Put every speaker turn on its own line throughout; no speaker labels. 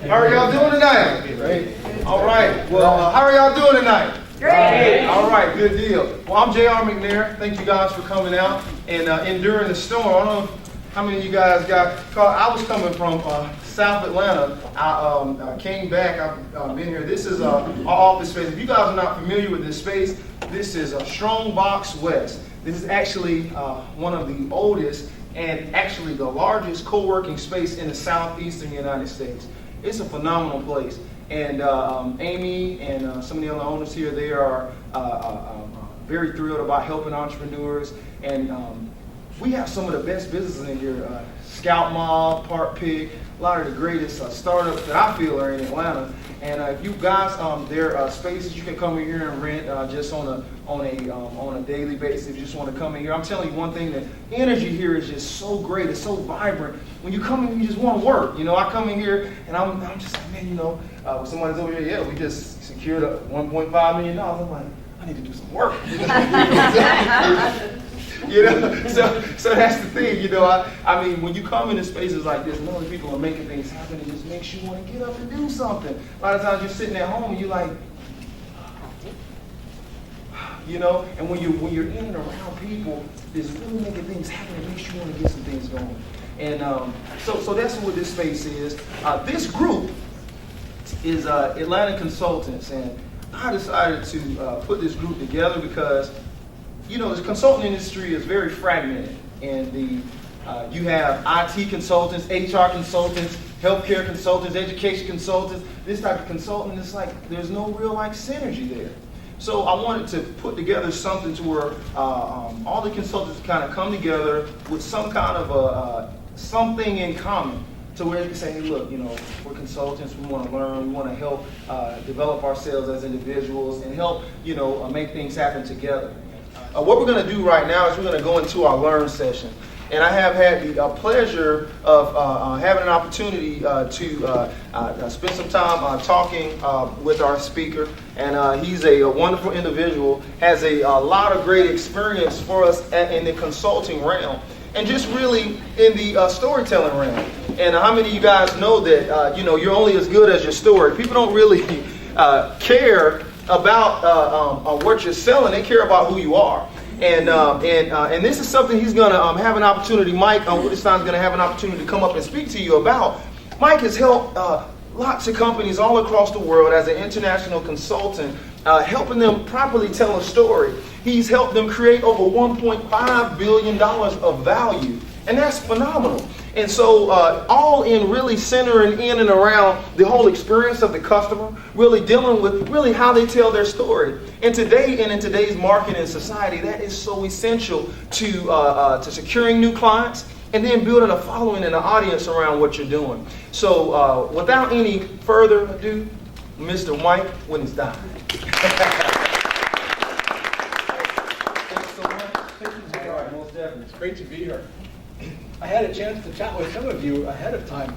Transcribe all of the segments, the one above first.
How are y'all doing tonight? Great. All right. Well, how are y'all doing tonight?
Great.
All right. Good deal. Well, I'm J.R. McNair. Thank you guys for coming out and enduring the storm. I don't know how many of you guys got caught. I was coming from South Atlanta. I came back. I've been here. This is our office space. If you guys are not familiar with this space, this is a Strong Box West. This is actually one of the oldest and actually the largest co-working space in the southeastern United States. It's a phenomenal place. And Amy and some of the other owners here, they are very thrilled about helping entrepreneurs. And we have some of the best businesses in here. Scout Mob, Park Pig, a lot of the greatest startups that I feel are in Atlanta. And if you guys, there are spaces you can come in here and rent just on a daily basis. If you just want to come in here, I'm telling you one thing: that the energy here is just so great. It's so vibrant. When you come in, you just want to work. You know, I come in here and I'm just like, man, you know, somebody's over here. Yeah, we just secured $1.5 million. I'm like, I need to do some work. You know, so that's the thing. You know, I mean, when you come into spaces like this, knowing people are making things happen, it just makes you want to get up and do something. A lot of times you're sitting at home and you're like, you know, and when you're in and around people, it's really making things happen. It makes you want to get some things going. And so that's what this space is. This group is Atlanta Consultants, and I decided to put this group together because, you know, the consulting industry is very fragmented, and you have IT consultants, HR consultants, healthcare consultants, education consultants. This type of consultant, it's like there's no real synergy there. So I wanted to put together something to where all the consultants kind of come together with some kind of something in common, to where you can say, hey, look, you know, we're consultants, we want to learn, we want to help develop ourselves as individuals and help, you know, make things happen together. What we're going to do right now is we're going to go into our Learn session. And I have had the pleasure of having an opportunity to spend some time talking with our speaker. And he's a wonderful individual, has a lot of great experience for us in the consulting realm, and just really in the storytelling realm. And how many of you guys know that, you know, you're only as good as your story? People don't really care about what you're selling. They care about who you are. And this is something he's going to have an opportunity, Mike Wittenstein is going to have an opportunity to come up and speak to you about. Mike has helped lots of companies all across the world as an international consultant, helping them properly tell a story. He's helped them create over $1.5 billion of value, and that's phenomenal. And so all in really centering in and around the whole experience of the customer, really dealing with really how they tell their story. And today, and in today's market and society, that is so essential to securing new clients and then building a following and an audience around what you're doing. So without any further ado, Mr. Mike Wittenstein.
Thanks so much. Thank you, J.R. Most definitely. It's great to be here. I had a chance to chat with some of you ahead of time.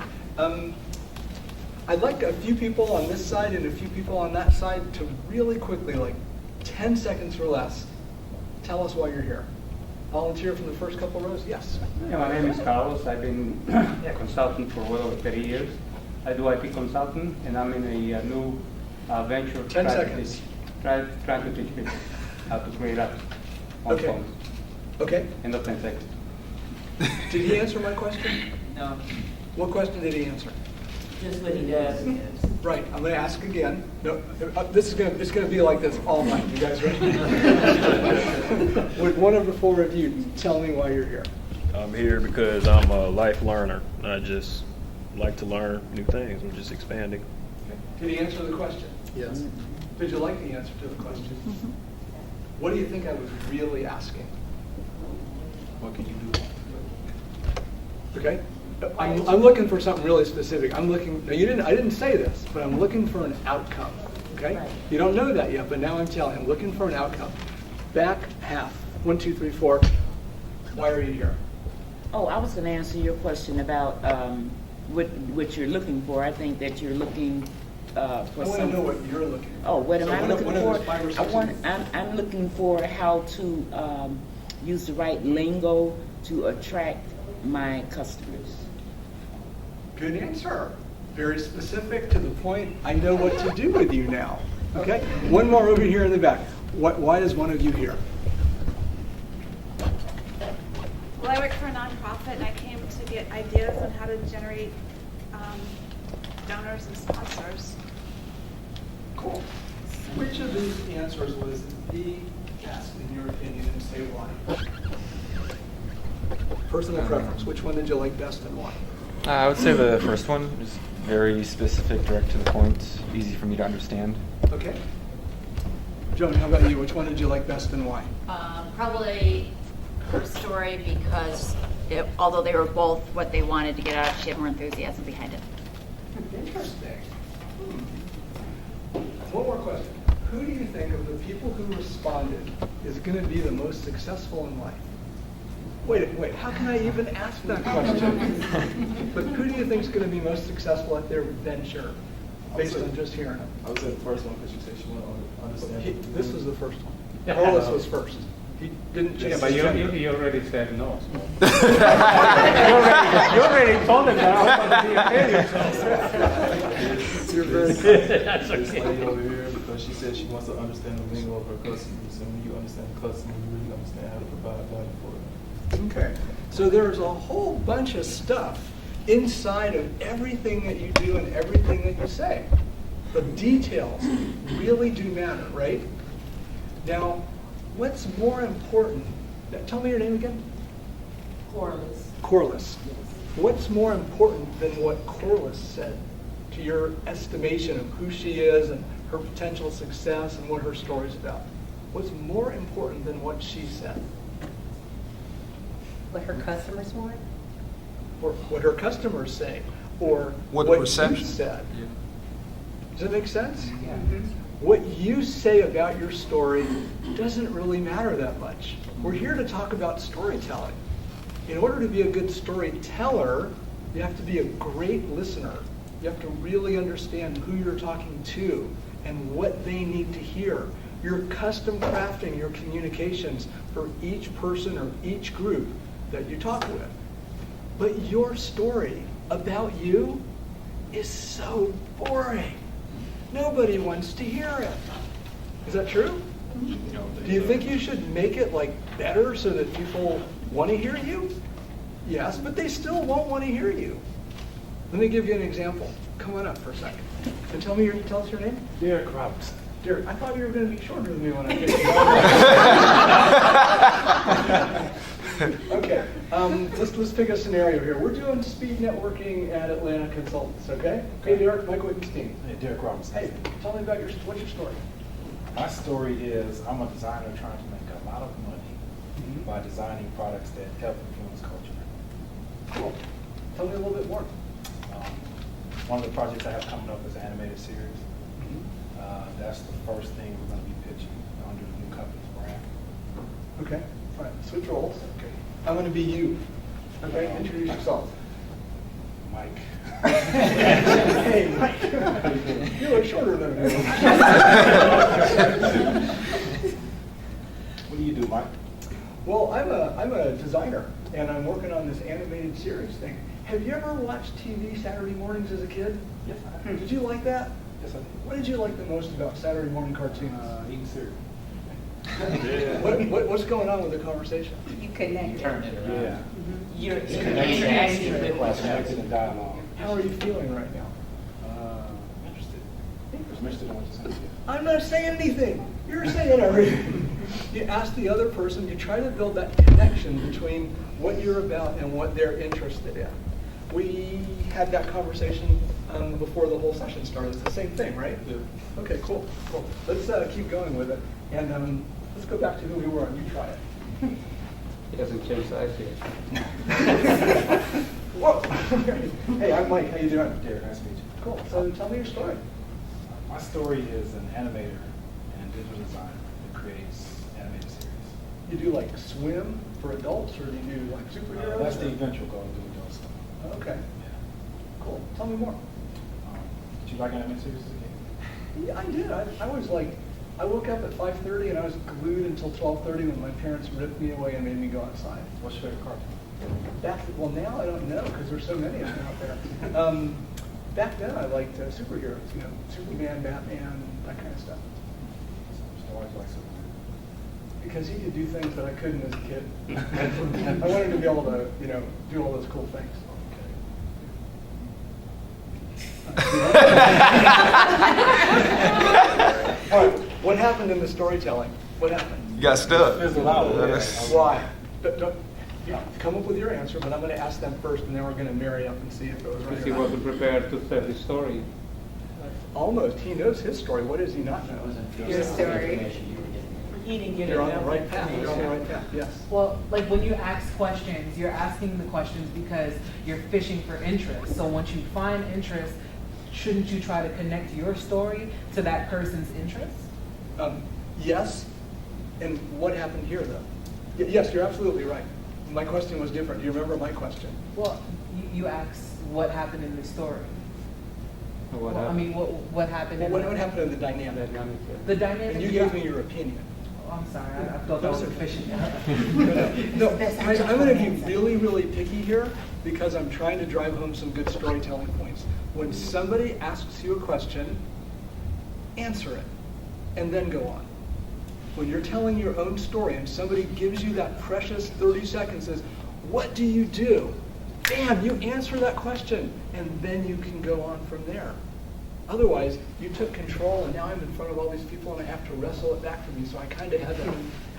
I'd like a few people on this side and a few people on that side to really quickly, like 10 seconds or less, tell us why you're here. Volunteer from the first couple rows? Yes.
Yeah, my name is Carlos. I've been a consultant for well over 30 years. I do IP consulting, and I'm in a new venture.
10 seconds.
Trying to teach people how to create apps on phones.
Okay.
End of 10 seconds.
Did he answer my question?
No.
What question did he answer?
Just what he does.
Right. I'm going to ask again. No, it's going to be like this all night. You guys ready? Would one of the four of you tell me why you're here?
I'm here because I'm a life learner. I just like to learn new things. I'm just expanding.
Okay. Did he answer the question?
Yes.
Did you like the answer to the question? Mm-hmm. What do you think I was really asking?
What can you do?
Okay. I'm looking for something really specific. I'm looking. Now I didn't say this, but I'm looking for an outcome. Okay. Right. You don't know that yet, but now I'm telling you, I'm looking for an outcome. Back half. 1, 2, 3, 4. Why are you here?
Oh, I was going to answer your question about what you're looking for. I think that you're looking for
I want to know what you're looking for.
Oh, what am I looking for?
5 or 6
I'm looking for how to use the right lingo to attract my customers.
Good answer. very specific, to the point. I know what to do with you now. Okay? One more over here in the back. Why is one of you here?
Well, I work for a nonprofit, and I came to get ideas on how to generate donors and sponsors.
Cool. Which of these answers was the best, in your opinion, and say why? Personal preference. Which one did you like best and why?
I would say the first one is very specific, direct to the point, easy for me to understand.
Okay. Joan, how about you? Which one did you like best and why?
Probably her story, because although they were both what they wanted to get out, she had more enthusiasm behind it.
Interesting. One more question. Who do you think of the people who responded is going to be the most successful in life? Wait, how can I even ask that question? But who do you think is going to be most successful at their venture, based on just hearing it?
I would say the first one because you said she wanted to understand.
This was the first one. Carlos was first. He didn't
Yeah,
choose.
but you already said no. So. you already told them that I was going to be a failure.
You're very kind.
That's
This
okay.
lady over here because she said she wants to understand the lingo of her customers, and when you understand the customer, you really understand how to provide value for them.
Okay. So there's a whole bunch of stuff inside of everything that you do and everything that you say. The details really do matter, right? Now, what's more important? Tell me your name again.
Corliss.
Corliss. What's more important than what Corliss said to your estimation of who she is and her potential success and what her story's about? What's more important than what she said?
What her customers want?
Or what her customers say? Or
What
what
perception?
you said?
Yeah.
Does that make sense? What you say about your story doesn't really matter that much. We're here to talk about storytelling. In order to be a good storyteller, you have to be a great listener. You have to really understand who you're talking to and what they need to hear. You're custom crafting your communications for each person or each group that you talk with. But your story about you is so boring. Nobody wants to hear it. Is that true? Do you think you should make it like better so that people want to hear you? Yes, but they still won't want to hear you. Let me give you an example. Come on up for a second. And tell us your name.
Derek Robertson.
Derek, I thought you were going to be shorter than me when I picked you. Okay, let's pick a scenario here. We're doing speed networking at Atlanta Consultants, okay? Hey, Derek, Mike Wittenstein.
Hey, Derek Robertson.
Hey, tell me about what's your story?
My story is I'm a designer trying to make a lot of money by designing products that help influence culture.
Cool. Tell me a little bit more.
One of the projects I have coming up is an animated series. That's the first thing we're going to be pitching under the new company's brand.
Okay, all right, switch roles. Okay. I'm going to be you. Okay, introduce yourself.
Mike.
Hey, Mike. You look shorter than me.
What do you do, Mike?
Well, I'm a designer, and I'm working on this animated series thing. Have you ever watched TV Saturday mornings as a kid?
Yes, I have.
Did you like that?
Yes, I did.
What did you like the most about Saturday morning cartoons?
Eating cereal.
What's going on with the conversation?
You connect.
Yeah.
You're
Connected and dialogue.
How are you feeling right now?
Interested. I'm interested in what you're saying.
I'm not saying anything. You're saying everything. You ask the other person, you try to build that connection between what you're about and what they're interested in. We had that conversation before the whole session started. It's the same thing, right?
Yeah.
Okay, cool. Let's keep going with it. And let's go back to who we were and you try it.
He doesn't change size yet.
Whoa. Hey, I'm Mike. How you doing?
Derek, nice to meet you.
Cool. So tell me your story.
My story is an animator and digital designer that creates animated series.
You do like swim for adults, or do you do like superheroes?
That's the
or-
eventual goal, to do adult stuff.
Okay.
Yeah.
Cool. Tell me more.
Did you like animated series as a kid?
Yeah, I did. I was like, I woke up at 5:30 and I was glued until 12:30 when my parents ripped me away and made me go outside.
What's your favorite cartoon?
Well, now I don't know because there's so many of them out there. back then I liked superheroes, you know, Superman, Batman, that kind of stuff.
So why do you like Superman?
Because he could do things that I couldn't as a kid. I wanted to be able to, you know, do all those cool things. All right, what happened in the storytelling? What happened?
You got stuck.
Fizzled out.
Why? You come up with your answer, but I'm going to ask them first, and then we're going to marry up and see if it was right
Because he
or not.
wasn't prepared to tell his story.
Almost. He knows his story. What does he not know?
Your story.
He didn't get
You're on
enough
the right path. You're on the
information.
right path. Yes.
Well, like when you ask questions, you're asking the questions because you're fishing for interest. So once you find interest, shouldn't you try to connect your story to that person's interest?
Yes. And what happened here, though? Yes, you're absolutely right. My question was different. Do you remember my question?
Well, you asked what happened in the story.
What
Well, I
happened?
mean, what happened?
Well,
in
what happened in the dynamic?
The dynamic.
And you gave me your opinion.
Oh, I'm sorry. I thought that was efficient.
No, I'm going to be really, really picky here because I'm trying to drive home some good storytelling points. When somebody asks you a question, answer it, and then go on. When you're telling your own story and somebody gives you that precious 30 seconds, says, what do you do? Bam, you answer that question, and then you can go on from there. Otherwise, you took control, and now I'm in front of all these people, and I have to wrestle it back from you. So I kind of had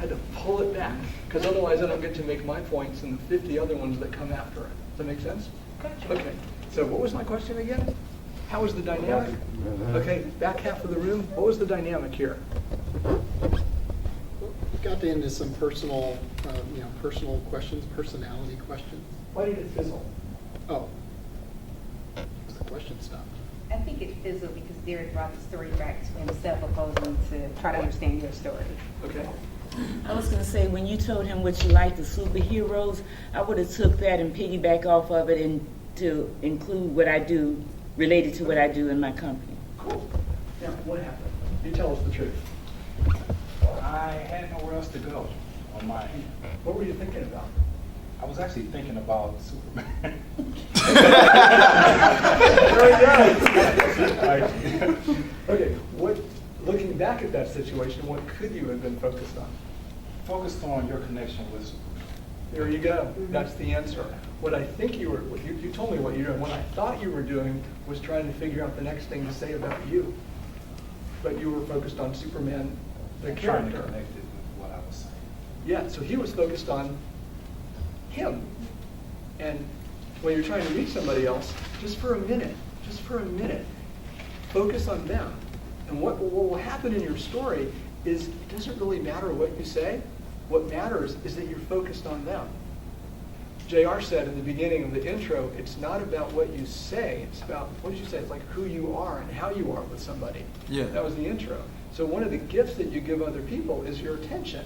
to pull it back, because otherwise I don't get to make my points and the 50 other ones that come after it. Does that make sense?
Gotcha.
Okay. So what was my question again? How was the dynamic? Okay, back half of the room. What was the dynamic here?
We got into some personal, personal questions, personality questions.
Why did it fizzle?
Oh, because the question stopped.
I think it fizzled because Derek brought the story back to himself opposing to try to understand your story.
Okay.
I was going to say, when you told him what you liked, the superheroes, I would have took that and piggyback off of it and to include what I do, related to what I do in my company.
Cool. Now, what happened? You tell us the truth.
I had nowhere else to go on my end.
What were you thinking about?
I was actually thinking about Superman.
Very good. Okay, looking back at that situation, what could you have been focused on?
Focused on your connection with Superman.
There you go. That's the answer. What I think you told me what you were doing. What I thought you were doing was trying to figure out the next thing to say about you. But you were focused on Superman, the
Trying to
character.
connect it with what I was saying.
Yeah, so he was focused on him. And when you're trying to reach somebody else, just for a minute, focus on them. And what will happen in your story is it doesn't really matter what you say. What matters is that you're focused on them. JR said in the beginning of the intro, it's not about what you say, it's about, what did you say? It's like who you are and how you are with somebody.
Yeah.
That was the intro. So one of the gifts that you give other people is your attention.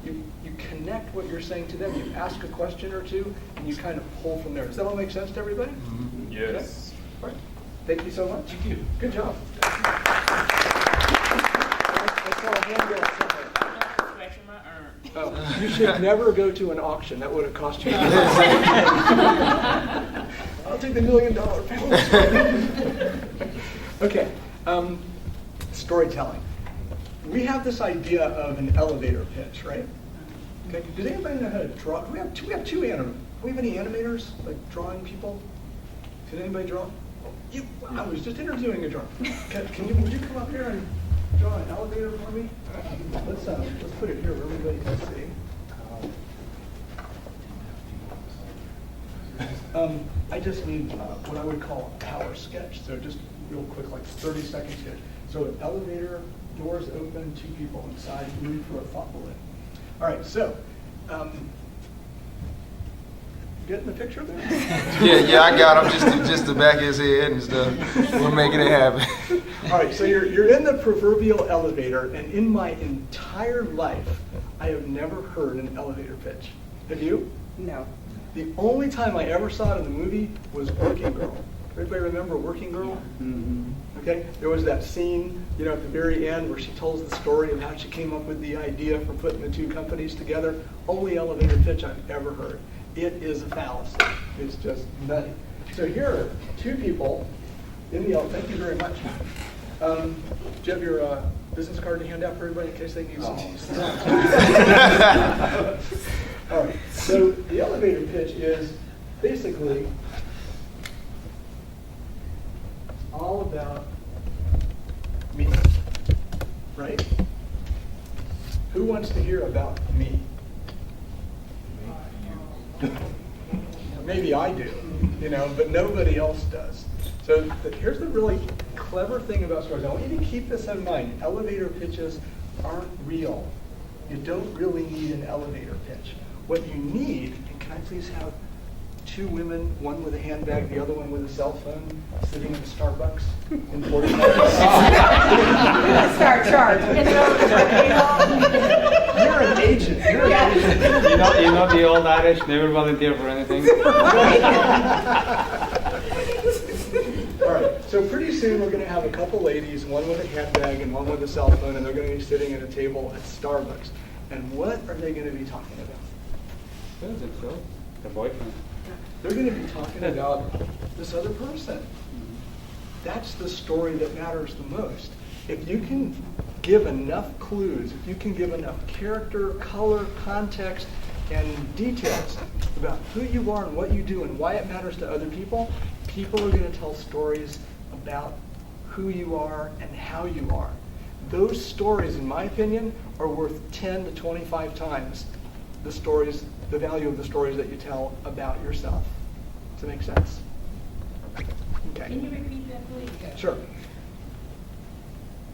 You connect what you're saying to them. You ask a question or two, and you kind of pull from there. Does that all make sense to everybody?
Mm-hmm. Yes.
Okay. All right. Thank you so much.
Thank you.
Good job. I saw a hand go up somewhere.
Scratching my arm.
Oh, you should never go to an auction. That would have cost you. I'll take the $1 million. Okay. Storytelling. We have this idea of an elevator pitch, right? Okay. Does anybody know how to draw? We have two animators. Do we have any animators, like drawing people? Can anybody draw? I was just interviewing a drawer. Would you come up here and draw an elevator for me? Let's put it here where everybody can see. I just need what I would call a power sketch. So just real quick, like 30-second sketch. So an elevator, doors open, 2 people inside, room for a thought balloon. All right, so getting the picture there?
Yeah, I got him just the back of his head and stuff. We're making it happen.
All right, so you're in the proverbial elevator, and in my entire life, I have never heard an elevator pitch. Have you?
No.
The only time I ever saw it in the movie was Working Girl. Everybody remember Working Girl?
Mm-hmm.
Okay, there was that scene, at the very end where she tells the story of how she came up with the idea for putting the 2 companies together. Only elevator pitch I've ever heard. It is a fallacy. It's just nutty. So here are 2 people Thank you very much. Do you have your business card to hand out for everybody in case they need some? All right, so the elevator pitch is basically all about me, right? Who wants to hear about me? Maybe I do, but nobody else does. So here's the really clever thing about stories. I want you to keep this in mind. Elevator pitches aren't real. You don't really need an elevator pitch. What you need, and can I please have two women, one with a handbag, the other one with a cell phone, sitting in Starbucks in 45 minutes?
Start charging.
You're an agent. You're an agent.
You know the old adage, never volunteer for anything.
All right, so pretty soon we're going to have a couple ladies, one with a handbag and one with a cell phone, and they're going to be sitting at a table at Starbucks. And what are they going to be talking about?
Is it so? The boyfriend.
They're going to be talking about this other person. That's the story that matters the most. If you can give enough clues, if you can give enough character, color, context, and details about who you are and what you do and why it matters to other people, people are going to tell stories about who you are and how you are. Those stories, in my opinion, are worth 10 to 25 times the value of the stories that you tell about yourself. Does that make sense? Okay.
Can you repeat that, please?
Sure.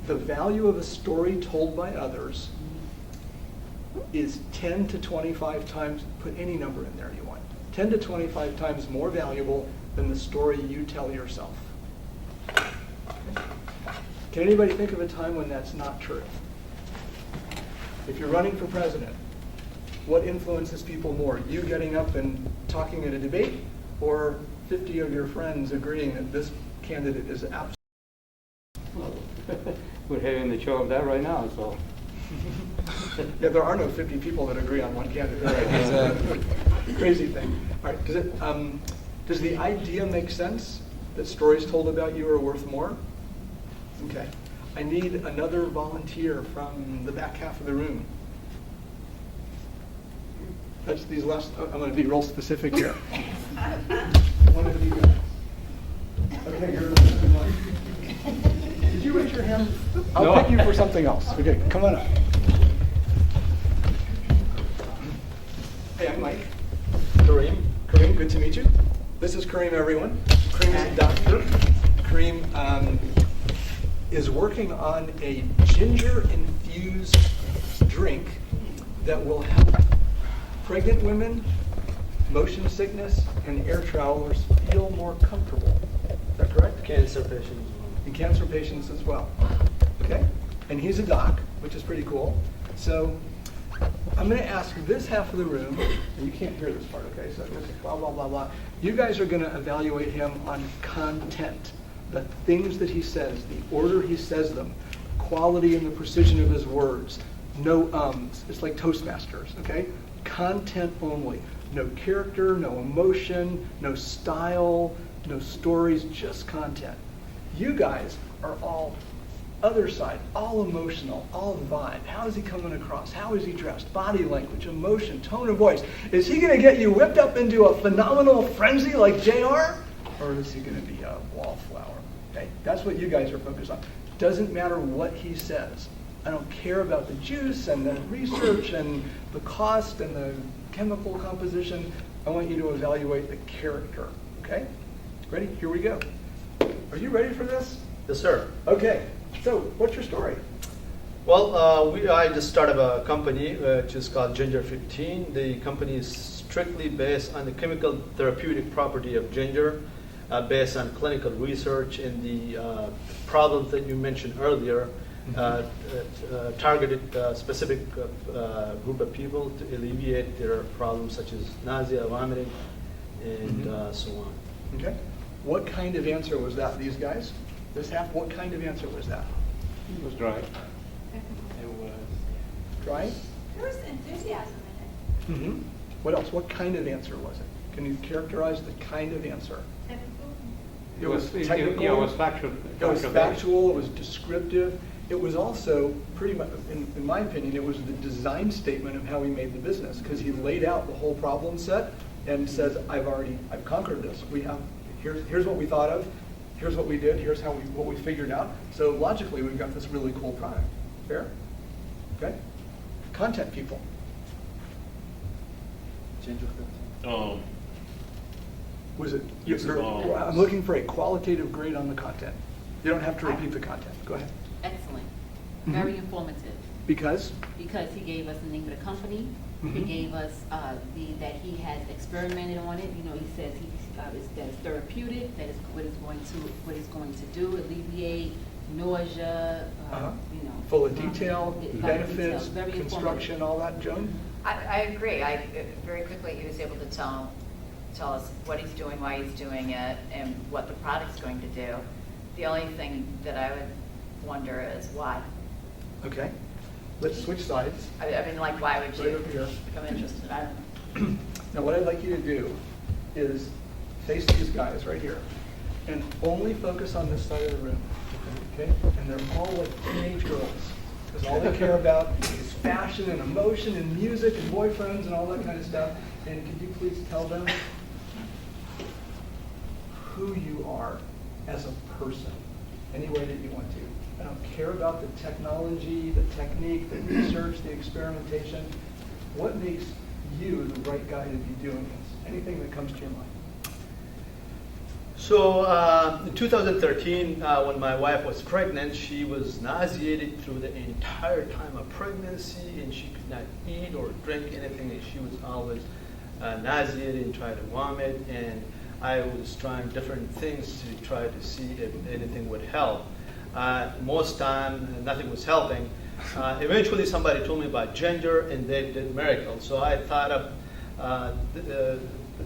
The value of a story told by others is 10 to 25 times, put any number in there you want, 10 to 25 times more valuable than the story you tell yourself. Can anybody think of a time when that's not true? If you're running for president, what influences people more? You getting up and talking in a debate, or 50 of your friends agreeing that this candidate is absolutely?
We're having the show of that right now, so.
Yeah, there are no 50 people that agree on one candidate. Right? It's a crazy thing. All right, does the idea make sense that stories told about you are worth more? Okay. I need another volunteer from the back half of the room. That's these last, I'm going to be real specific here. One of you guys. Okay, you're the second one. Did you raise your hand? I'll pick you for something else. Okay, come on up. Hey, I'm Mike. Kareem. Kareem, good to meet you. This is Kareem, everyone. Kareem is a doctor. Kareem is working on a ginger-infused drink that will help pregnant women, motion sickness, and air travelers feel more comfortable. Is that correct?
Cancer patients.
And cancer patients as well. Okay? And he's a doc, which is pretty cool. So I'm going to ask this half of the room, and you can't hear this part, okay? So this is blah, blah, blah, blah. You guys are going to evaluate him on content, the things that he says, the order he says them, quality and the precision of his words. No ums. It's like Toastmasters, okay? Content only. No character, no emotion, no style, no stories, just content. You guys are all other side, all emotional, all vibe. How is he coming across? How is he dressed? Body language, emotion, tone of voice. Is he going to get you whipped up into a phenomenal frenzy like JR? Or is he going to be a wallflower? Okay? That's what you guys are focused on. Doesn't matter what he says. I don't care about the juice and the research and the cost and the chemical composition. I want you to evaluate the character. Okay? Ready? Here we go. Are you ready for this?
Yes, sir.
Okay. So, what's your story?
Well, I just started a company which is called Ginger 15. The company is strictly based on the chemical therapeutic property of ginger, based on clinical research and the problems that you mentioned earlier. Targeted specific group of people to alleviate their problems such as nausea, vomiting, and so on.
Okay. What kind of answer was that, these guys? This half, what kind of answer was that?
It was dry.
It was
Dry?
There was enthusiasm in it.
What else? What kind of answer was it? Can you characterize the kind of answer? It was
It
technical.
yeah, it was factual.
It was
based.
factual, it was descriptive. It was also pretty much, in my opinion, it was the design statement of how he made the business, because he laid out the whole problem set and says, I've conquered this. Here's what we thought of, here's what we did, here's what we figured out. So logically, we've got this really cool product. Fair? Okay? Content people.
Ginger 15.
Was it?
Yes,
I'm looking for a qualitative grade on the content. You don't have to repeat the content. Go ahead.
Excellent.
Mhm.
Very informative.
Because?
Because he gave us the name of the company. He
Mhm.
gave us that he has experimented on it. You know, he says that it's therapeutic, that is what it's going to do, alleviate nausea, you know.
Full of detail,
a lot of
benefits,
details, very
construction, all that, Joan?
I agree. Very quickly, he was able to tell us what he's doing, why he's doing it, and what the product's going to do. The only thing that I would wonder is why.
Okay. Let's switch sides.
I mean, like, why would
Right
you
over here.
become interested? I don't know.
Now, what I'd like you to do is face these guys right here and only focus on this side of the room, okay? And they're all like teenage girls, because all they care about is fashion and emotion and music and boyfriends and all that kind of stuff. And could you please tell them who you are as a person, any way that you want to. I don't care about the technology, the technique, the research, the experimentation. What makes you the right guy to be doing this? Anything that comes to your mind.
So in 2013, when my wife was pregnant, she was nauseated through the entire time of pregnancy, and she could not eat or drink anything, and she was always nauseated and tried to vomit, and I was trying different things to try to see if anything would help. Most time, nothing was helping. Eventually, somebody told me about ginger, and they did miracles. So I thought of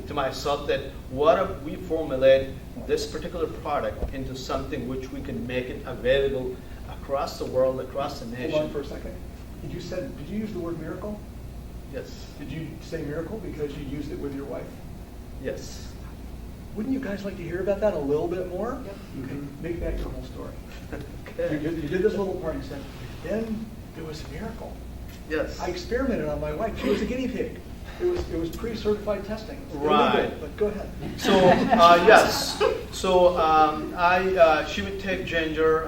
to myself that what if we formulate this particular product into something which we can make it available across the world, across the nation.
Hold on for a second. Did you use the word miracle?
Yes.
Did you say miracle because you used it with your wife?
Yes.
Wouldn't you guys like to hear about that a little bit more? Yep. Okay, make that your whole story.
Okay.
You did this little part, you said, then it was a miracle.
Yes.
I experimented on my wife. She was a guinea pig. It was pre-certified testing.
Right.
Illegal, but go ahead.
So yes. So she would take ginger,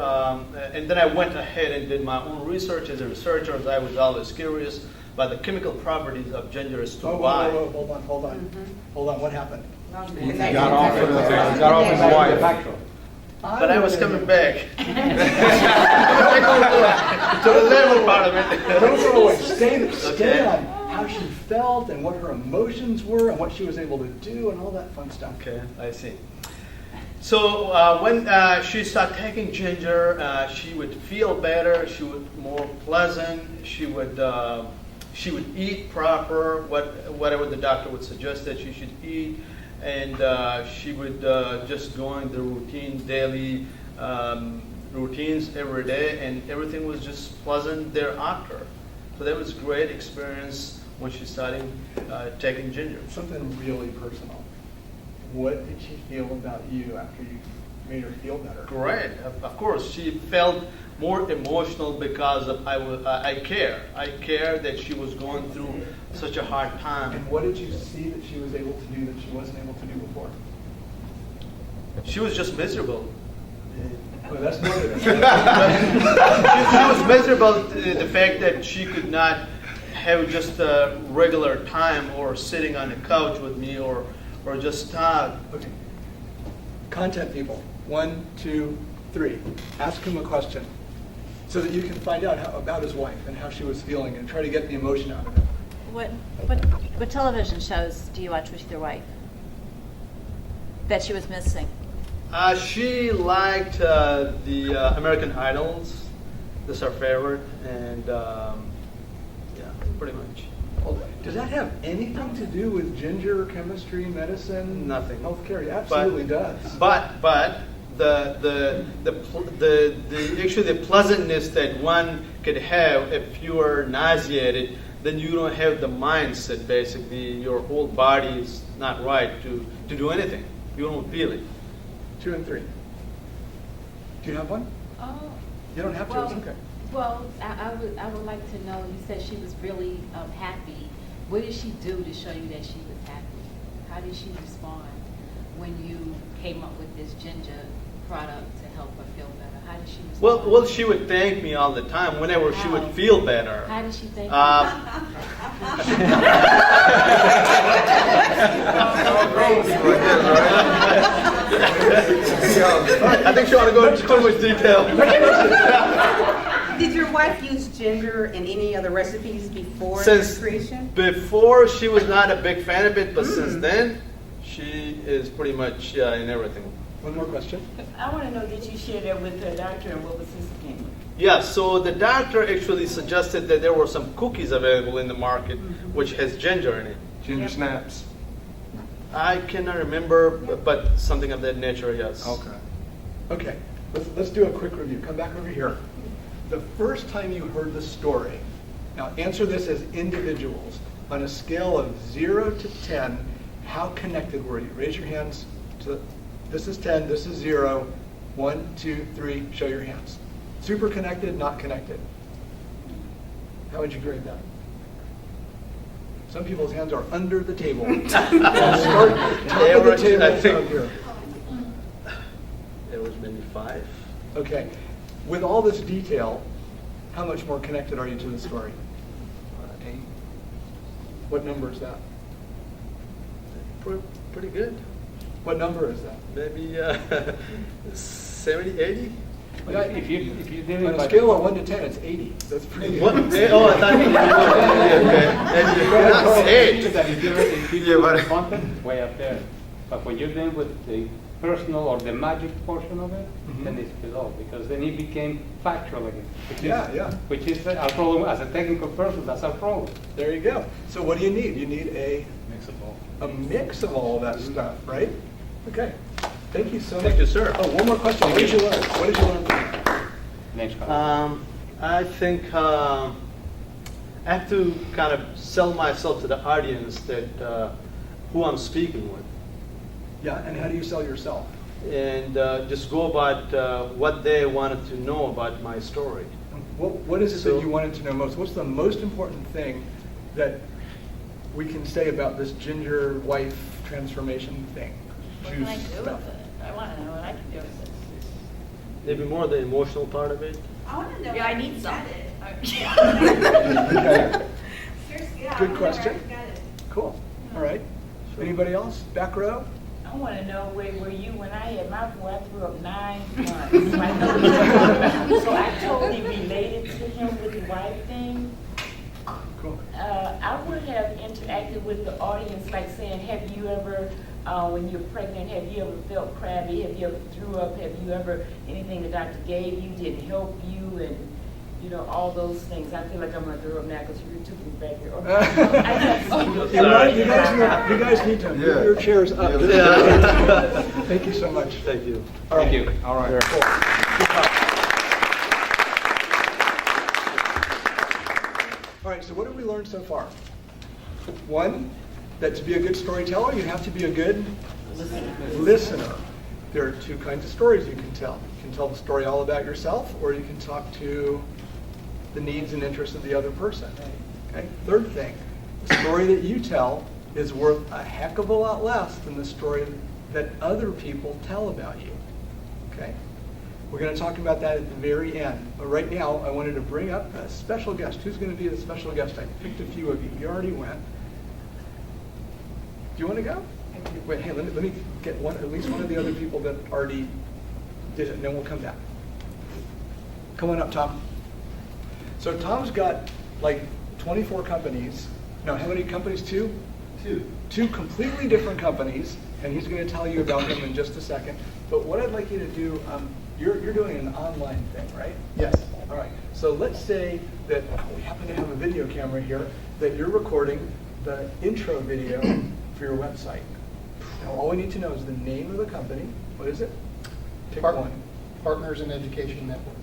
and then I went ahead and did my own research as a researcher. As I was always curious about the chemical properties of ginger as to why.
Whoa, hold on. Hold on. What happened?
He got off his wife.
But I was coming back. To the level part of it.
Don't go away. Stay on how she felt and what her emotions were and what she was able to do and all that fun stuff.
Okay, I see. So when she started taking ginger, she would feel better. She would more pleasant. She would eat proper, whatever the doctor would suggest that she should eat. And she would just go in the routine, daily routines every day, and everything was just pleasant thereafter. So that was a great experience when she started taking ginger.
Something really personal. What did she feel about you after you made her feel better?
Great, of course. She felt more emotional because of I care. I care that she was going through such a hard time.
And what did you see that she was able to do that she wasn't able to do before?
She was just miserable.
Well, that's more than
She was miserable, the fact that she could not have just a regular time or sitting on the couch with me or just
Okay. Content people. 1, 2, 3. Ask him a question so that you can find out about his wife and how she was feeling and try to get the emotion out of it.
What television shows do you watch with your wife that she was missing?
She liked the American Idols. That's her favorite, and yeah, pretty much.
Does that have anything to do with ginger, chemistry, medicine?
Nothing.
Healthcare? It absolutely does.
But actually the pleasantness that one could have if you are nauseated, then you don't have the mindset. Basically, your whole body is not right to do anything. You don't feel it.
2 and 3. Do you have one?
Oh.
You don't have to, it's okay.
Well, I would like to know, you said she was really happy. What did she do to show you that she was happy? How did she respond when you came up with this ginger product to help her feel better? How did she respond?
Well, she would thank me all the time whenever she would feel better.
How did she thank you?
I think she ought to go into too much detail.
Did your wife use ginger in any other recipes before
Since
the creation?
before, she was not a big fan of it, but since then, she is pretty much in everything.
One more question.
I want to know, did you share that with the doctor, and what was his opinion?
Yeah, so the doctor actually suggested that there were some cookies available in the market which has ginger in it.
Ginger snaps.
I cannot remember, but something of that nature, yes.
Okay. Okay, let's do a quick review. Come back over here. The first time you heard the story, now answer this as individuals. On a scale of 0 to 10, how connected were you? Raise your hands. This is 10, this is 0. 1, 2, 3, show your hands. Super connected, not connected. How would you grade that? Some people's hands are under the table. Start top of the table.
I think there was maybe 5.
Okay. With all this detail, how much more connected are you to the story? 8. What number is that?
Pretty good.
What number is that?
Maybe 70, 80?
If you did
On
it
a
by
scale of 1 to 10, it's 80. That's pretty good.
What? Oh, I thought you
that if you did the content, it's way up there. But when you're dealing with the personal or the magic portion of it, then it's below, because then it became factual again. Which is our problem as a technical person. That's our problem.
There you go. So what do you need? You need a mix of all that stuff, right? Okay. Thank you so much.
Thank you, sir.
Oh, one more question. What did you learn? What did you learn from that?
Next question.
I think I have to kind of sell myself to the audience that who I'm speaking with.
Yeah, and how do you sell yourself?
And just go about what they wanted to know about my story.
What is it that you wanted to know most? What's the most important thing that we can say about this ginger wife transformation thing?
What can I do with it? I want to know what I can do with it.
Maybe more the emotional part of it.
I want to know.
Yeah, I need some.
Okay.
Seriously, yeah.
Good question. Cool. All right. Anybody else? Back row?
I want to know where were you when I had my boy. I threw up 9 months. So I know what you're talking about. So I totally related to him with the wife thing.
Cool.
I would have interacted with the audience, like saying, have you ever, when you're pregnant, have you ever felt crabby? Have you ever threw up? Have you ever, anything the doctor gave you didn't help you? And, you know, all those things. I feel like I'm going to throw up now because you took me back here.
You guys need to move your chairs up.
Yeah.
Thank you so much.
Thank you.
All right.
Thank you. All right.
Cool. Good talk. All right, so what have we learned so far? 1, that to be a good storyteller, you have to be a good listener. There are 2 kinds of stories you can tell. You can tell the story all about yourself, or you can talk to the needs and interests of the other person. Okay? 3rd thing, the story that you tell is worth a heck of a lot less than the story that other people tell about you. Okay? We're going to talk about that at the very end. But right now, I wanted to bring up a special guest. Who's going to be the special guest? I picked a few of you. You already went. Do you want to go? Wait, hey, let me get at least one of the other people that already did it, and then we'll come back. Come on up, Tom. So Tom's got like 24 companies. No, how many companies? 2? 2 completely different companies, and he's going to tell you about them in just a second. But what I'd like you to do, you're doing an online thing, right?
Yes.
All right. So let's say that we happen to have a video camera here, that you're recording the intro video for your website. Now, all we need to know is the name of the company. What is it? Pick one.
Partners in Education Network.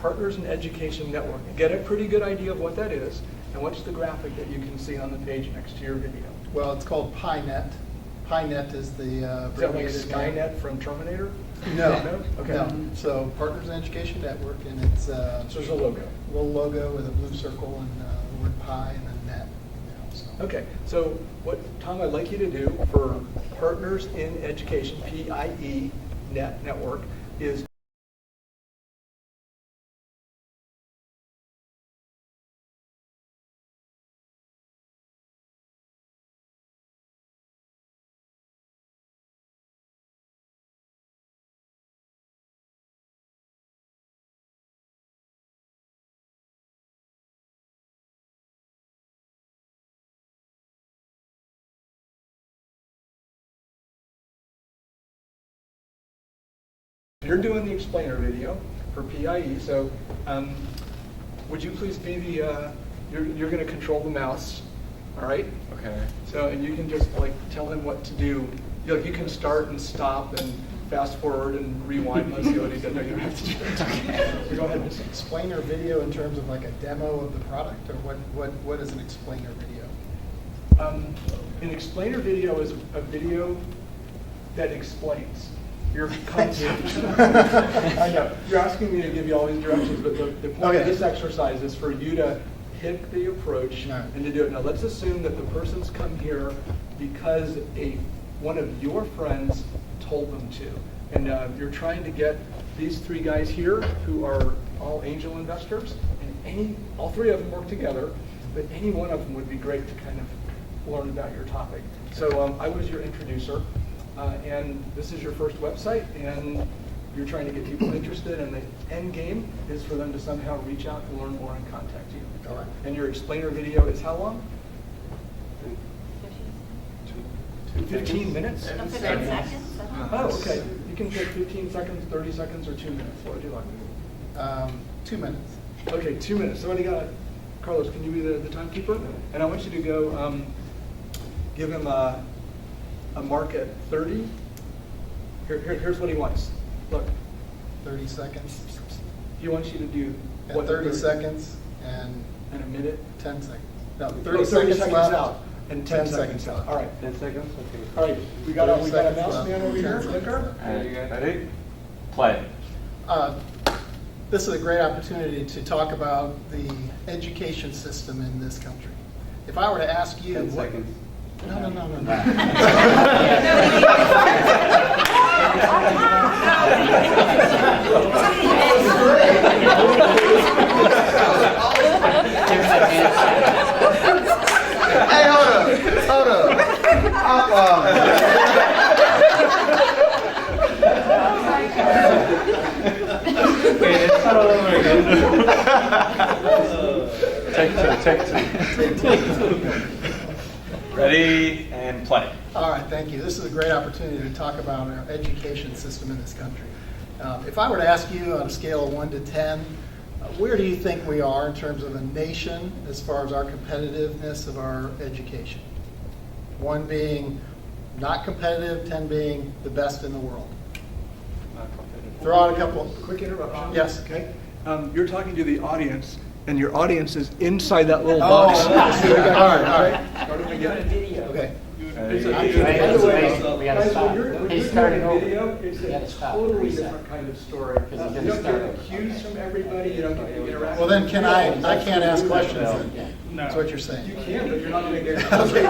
Partners in Education Network. Get a pretty good idea of what that is, and what's the graphic that you can see on the page next to your video?
Well, it's called PyNet. PyNet is the
Is that like Skynet from Terminator?
No,
Okay.
no. So Partners in Education Network, and it's
So there's a logo.
a little logo with a blue circle and the word pie and a net. So.
Okay, so what, Tom, I'd like you to do for Partners in Education, PIE network, is you're doing the explainer video for PIE, so would you please be the, you're going to control the mouse, all right?
Okay.
So, and you can just like tell him what to do. You can start and stop and fast forward and rewind. Let's see what he does. No, you don't have to do that. So go ahead.
Explainer video in terms of like a demo of the product, or what is an explainer video?
An explainer video is a video that explains your concept. I know, you're asking me to give you all these directions, but the point of this exercise is for you to pick the approach and to do it. Now let's assume that the person's come here because one of your friends told them to. And you're trying to get these three guys here who are all angel investors, and all three of them work together, but any one of them would be great to kind of learn about your topic. So I was your introducer. And this is your first website, and you're trying to get people interested, and the end game is for them to somehow reach out and learn more and contact you.
All right.
And your explainer video is how long? 15 minutes?
15 seconds.
Oh, okay. You can take 15 seconds, 30 seconds, or 2 minutes. What would you like?
2 minutes.
Okay, 2 minutes. Somebody got it. Carlos, can you be the timekeeper? And I want you to go give him a mark at 30. Here's what he wants. Look.
30 seconds.
He wants you to do
what? 30 seconds and
a minute.
10 seconds. No,
30 seconds out and 10 seconds out. All right.
10 seconds. Okay.
All right. We got a mouse man over here. Clicker.
Ready? Play.
This is a great opportunity to talk about the education system in this country. If I were to ask you,
10 seconds.
No.
Hey, hold up.
Okay, let's start all over again.
Take two. Ready and play.
All right, thank you. This is a great opportunity to talk about our education system in this country. If I were to ask you on a scale of 1 to 10, where do you think we are in terms of a nation as far as our competitiveness of our education? 1 being not competitive, 10 being the best in the world. Throw out a couple.
Quick interruption.
Yes.
Okay. You're talking to the audience, and your audience is inside that little box.
All right.
Start them again.
Okay.
By the way,
We gotta
guys,
stop.
when you're
He's
doing
starting
a
over.
video, it's
We
a
gotta stop.
totally
Reset.
different kind of story. You
Because he's
don't
gonna start
get
over.
cues from everybody. You don't get the interaction.
Well, then I can't ask questions then?
No.
That's what you're saying.
You can, but you're not going to get.
Okay.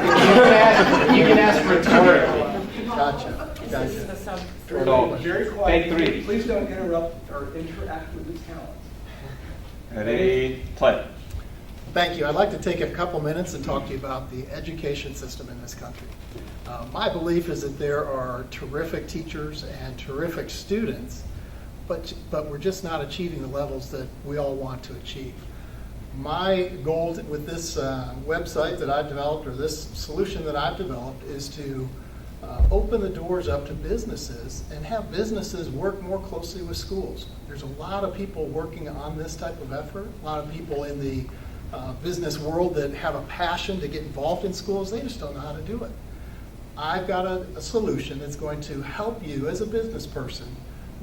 You can ask rhetorically.
Gotcha.
Very quiet.
Take 3.
Please don't interrupt or interact with the talent.
Ready, play.
Thank you. I'd like to take a couple minutes and talk to you about the education system in this country. My belief is that there are terrific teachers and terrific students, but we're just not achieving the levels that we all want to achieve. My goal with this website that I've developed, or this solution that I've developed, is to open the doors up to businesses and have businesses work more closely with schools. There's a lot of people working on this type of effort, a lot of people in the business world that have a passion to get involved in schools. They just don't know how to do it. I've got a solution that's going to help you as a business person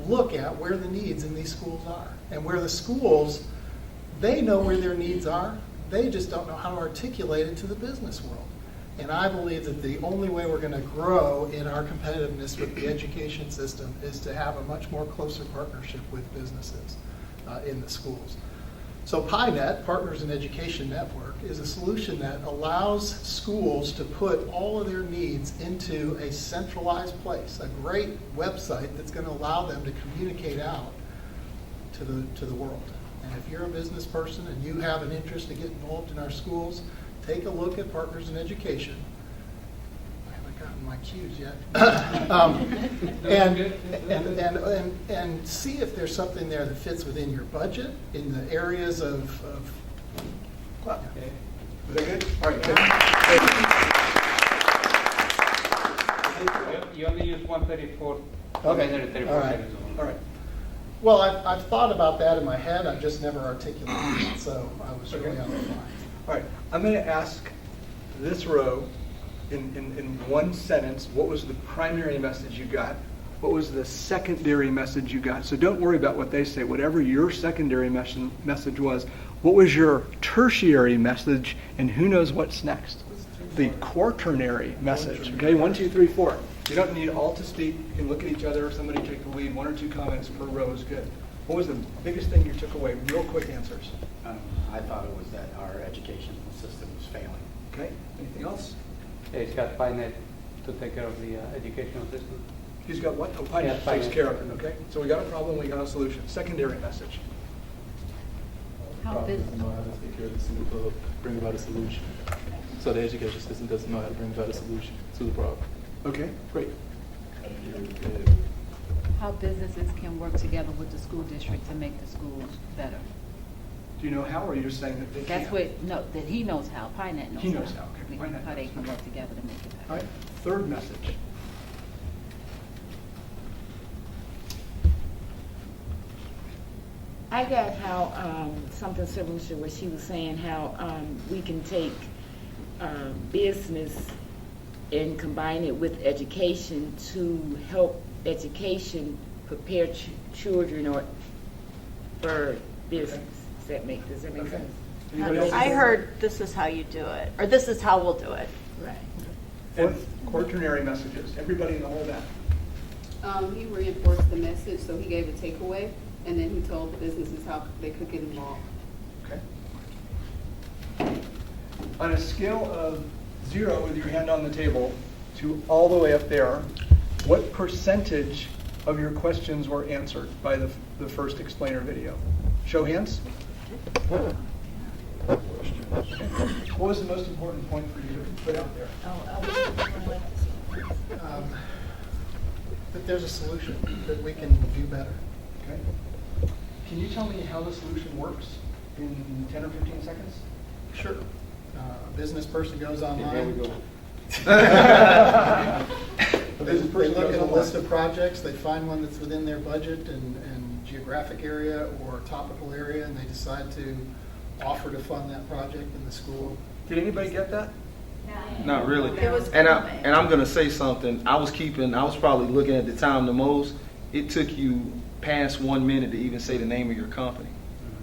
look at where the needs in these schools are, and where the schools, they know where their needs are, they just don't know how to articulate it to the business world. And I believe that the only way we're going to grow in our competitiveness with the education system is to have a much more closer partnership with businesses in the schools. So PINET, Partners in Education Network, is a solution that allows schools to put all of their needs into a centralized place, a great website that's going to allow them to communicate out to the world. And if you're a business person and you have an interest to get involved in our schools, take a look at Partners in Education. I haven't gotten my cues yet. And see if there's something there that fits within your budget in the areas of
Wow. Okay. Is that good? All right, good.
You only use 134.
Okay. All right.
All right.
Well, I've thought about that in my head. I've just never articulated it, so I was really on the fly.
All right. I'm going to ask this row in one sentence, what was the primary message you got? What was the secondary message you got? So don't worry about what they say. Whatever your secondary message was, what was your tertiary message, and who knows what's next? The quaternary message. Okay, 1, 2, 3, 4. You don't need all to speak. You can look at each other. Somebody take the lead. 1 or 2 comments per row is good. What was the biggest thing you took away? Real quick answers.
I thought it was that our educational system was failing.
Okay. Anything else?
Yeah, it's got PINET to take care of the educational system.
He's got what? Oh, PINET takes care of it. Okay. So we got a problem. We got a solution. Secondary message.
How big?
Doesn't know how to take care of the single bring about a solution. So the education system doesn't know how to bring about a solution to the problem.
Okay, great.
How businesses can work together with the school district to make the schools better.
Do you know how, or are you just saying that they
That's
can't?
what, no, that he knows how, PINET knows how.
He knows how, okay. PINET
How they
knows.
can work together to make it better.
All right, third message.
I got how, something similar to what she was saying, how we can take business and combine it with education to help education prepare children or for business. Does that make sense?
I heard this is how you do it, or this is how we'll do it.
Right.
Fourth, quaternary messages. Everybody in the whole back.
He reinforced the message, so he gave a takeaway, and then he told the businesses how they could get involved.
Okay. On a scale of 0 with your hand on the table to all the way up there, what percentage of your questions were answered by the first explainer video? Show hands. What was the most important point for you to put out there?
That there's a solution that we can do better.
Okay. Can you tell me how the solution works in 10 or 15 seconds?
Sure. A business person goes online.
There we go.
They look at a list of projects, they find one that's within their budget and geographic area or topical area, and they decide to offer to fund that project in the school.
Did anybody get that?
Not really.
It was
And I'm gonna say something. I was probably looking at the time the most. It took you past 1 minute to even say the name of your company.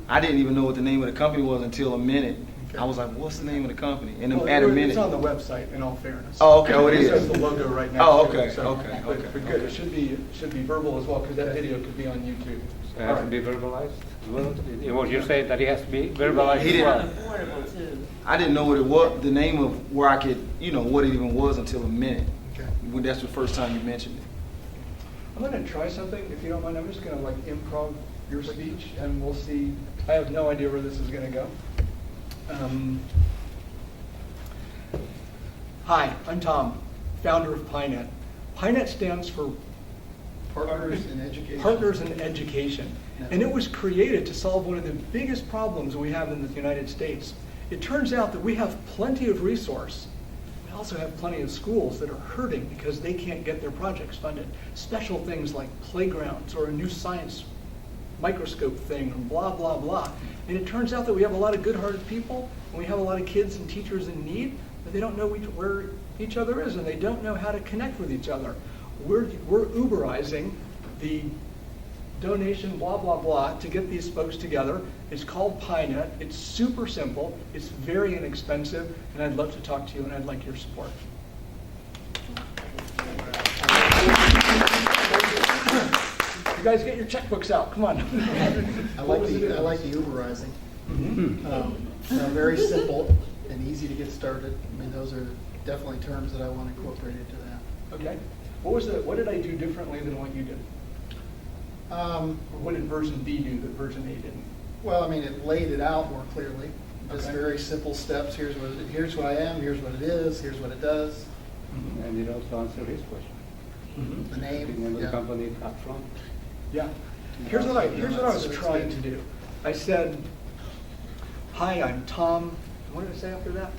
I didn't even know what the name of the company was until a minute.
Okay.
I was like, what's the name of the company? And
Well,
at a minute.
It's on the website, in all fairness.
Oh, okay. Oh, it is.
It says the logo right now.
Oh, okay. Okay.
But good. It should be verbal as well, because that video could be on YouTube.
It has to be verbalized as well. What you're saying that it has to be verbalized
He
as well.
didn't.
Affordable too.
I didn't know what it was, the name of where I could, what it even was until a minute.
Okay.
When that's the first time you mentioned it.
I'm going to try something, if you don't mind. I'm just going to improv your speech, and we'll see. I have no idea where this is going to go. Hi, I'm Tom, founder of PINET. PINET stands for
Partners in Education.
Partners in Education. And it was created to solve one of the biggest problems we have in the United States. It turns out that we have plenty of resource. We also have plenty of schools that are hurting because they can't get their projects funded. Special things like playgrounds or a new science microscope thing and blah, blah, blah. And it turns out that we have a lot of good-hearted people, and we have a lot of kids and teachers in need, but they don't know where each other is, and they don't know how to connect with each other. We're Uberizing the donation, blah, blah, blah, to get these folks together. It's called PieNet. It's super simple. It's very inexpensive, and I'd love to talk to you, and I'd like your support. You guys get your checkbooks out. Come on.
I like the Uberizing. Very simple and easy to get started. I mean, those are definitely terms that I want incorporated into that.
Okay. What did I do differently than what you did? Or what did version B do that version A didn't?
Well, I mean, it laid it out more clearly. Just very simple steps. Here's what I am. Here's what it is. Here's what it does.
And it also answered his question.
The name.
The company up front.
Yeah. Here's what I was trying to do. I said, "Hi, I'm Tom." What did I say after that?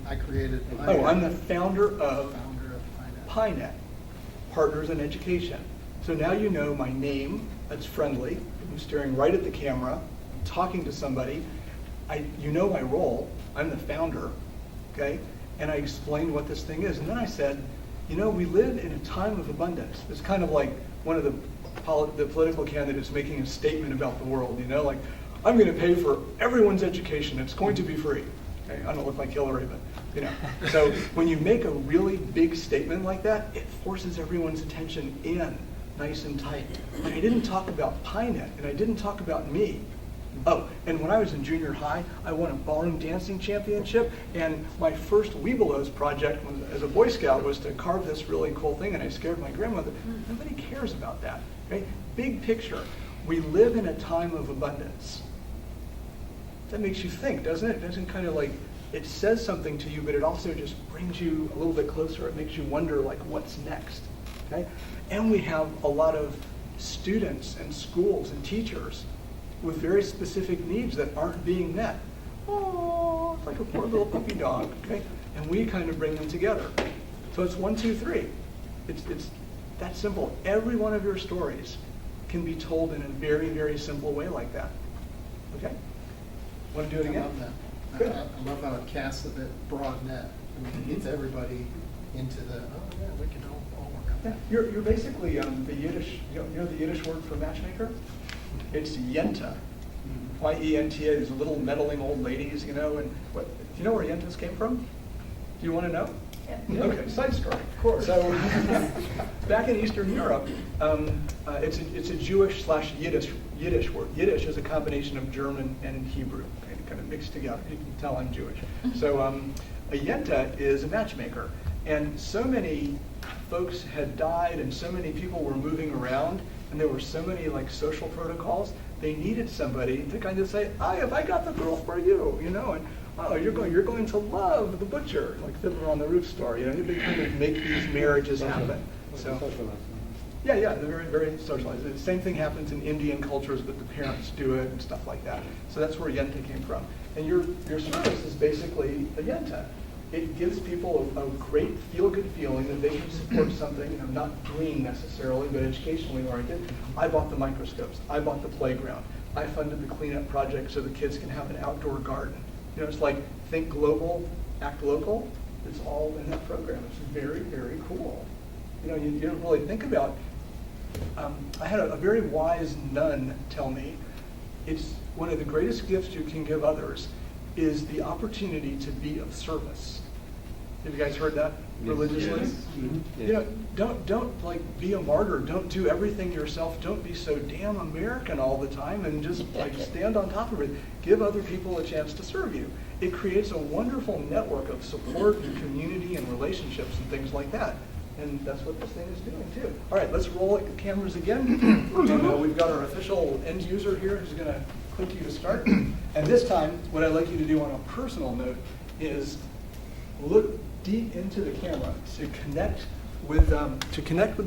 I created.
I'm the founder of PieNet, Partners in Education. So now you know my name. That's friendly. I'm staring right at the camera. I'm talking to somebody. You know my role. I'm the founder. Okay. And I explained what this thing is, and then I said, we live in a time of abundance. It's kind of like one of the political candidates making a statement about the world, like, I'm going to pay for everyone's education. It's going to be free. Okay? I don't look like Hillary, but, So when you make a really big statement like that, it forces everyone's attention in nice and tight. But I didn't talk about PieNet, and I didn't talk about me. Oh, and when I was in junior high, I won a ballroom dancing championship, and my first Webelos project as a Boy Scout was to carve this really cool thing, and I scared my grandmother. Nobody cares about that, right? Big picture. We live in a time of abundance. That makes you think, doesn't it? It doesn't kind of like, it says something to you, but it also just brings you a little bit closer. It makes you wonder, like, what's next, okay? And we have a lot of students and schools and teachers with very specific needs that aren't being met. Oh, it's like a poor little puppy dog, okay? And we kind of bring them together. So it's 1, 2, 3. It's that simple. Every one of your stories can be told in a very, very simple way like that. Okay? Want to do it again?
I love that.
Good.
I love how it casts a bit broad net. It gets everybody into the, we can all work on that.
You're basically the Yiddish, the Yiddish word for matchmaker? It's Yenta. Y-E-N-T-A. These little meddling old ladies, and what? Do you know where Yentas came from? Do you want to know? Yeah. Okay, side story. Of course. So, back in Eastern Europe, it's a Jewish/Yiddish word. Yiddish is a combination of German and Hebrew, kind of mixed together. You can tell I'm Jewish. So, a Yenta is a matchmaker, and so many folks had died, and so many people were moving around, and there were so many like social protocols. They needed somebody to kind of say, have I got the girl for you, and you're going to love the butcher, like Fiddler on the Roof story. They kind of make these marriages happen. So, they're very, very socialized. The same thing happens in Indian cultures, but the parents do it and stuff like that. So that's where Yenta came from. And your service is basically a Yenta. It gives people a great feel-good feeling that they can support something, not green necessarily, but educationally oriented. I bought the microscopes. I bought the playground. I funded the cleanup project so the kids can have an outdoor garden. It's like think global, act local. It's all in that program. It's very, very cool. You don't really think about. I had a very wise nun tell me, it's one of the greatest gifts you can give others is the opportunity to be of service. Have you guys heard that religiously? Yes. Mm-hmm. Don't like be a martyr. Don't do everything yourself. Don't be so damn American all the time and just like stand on top of it. Give other people a chance to serve you. It creates a wonderful network of support and community and relationships and things like that. And that's what this thing is doing too. All right, let's roll the cameras again. We've got our official end user here who's going to click you to start. And this time, what I'd like you to do on a personal note is look deep into the camera. To connect with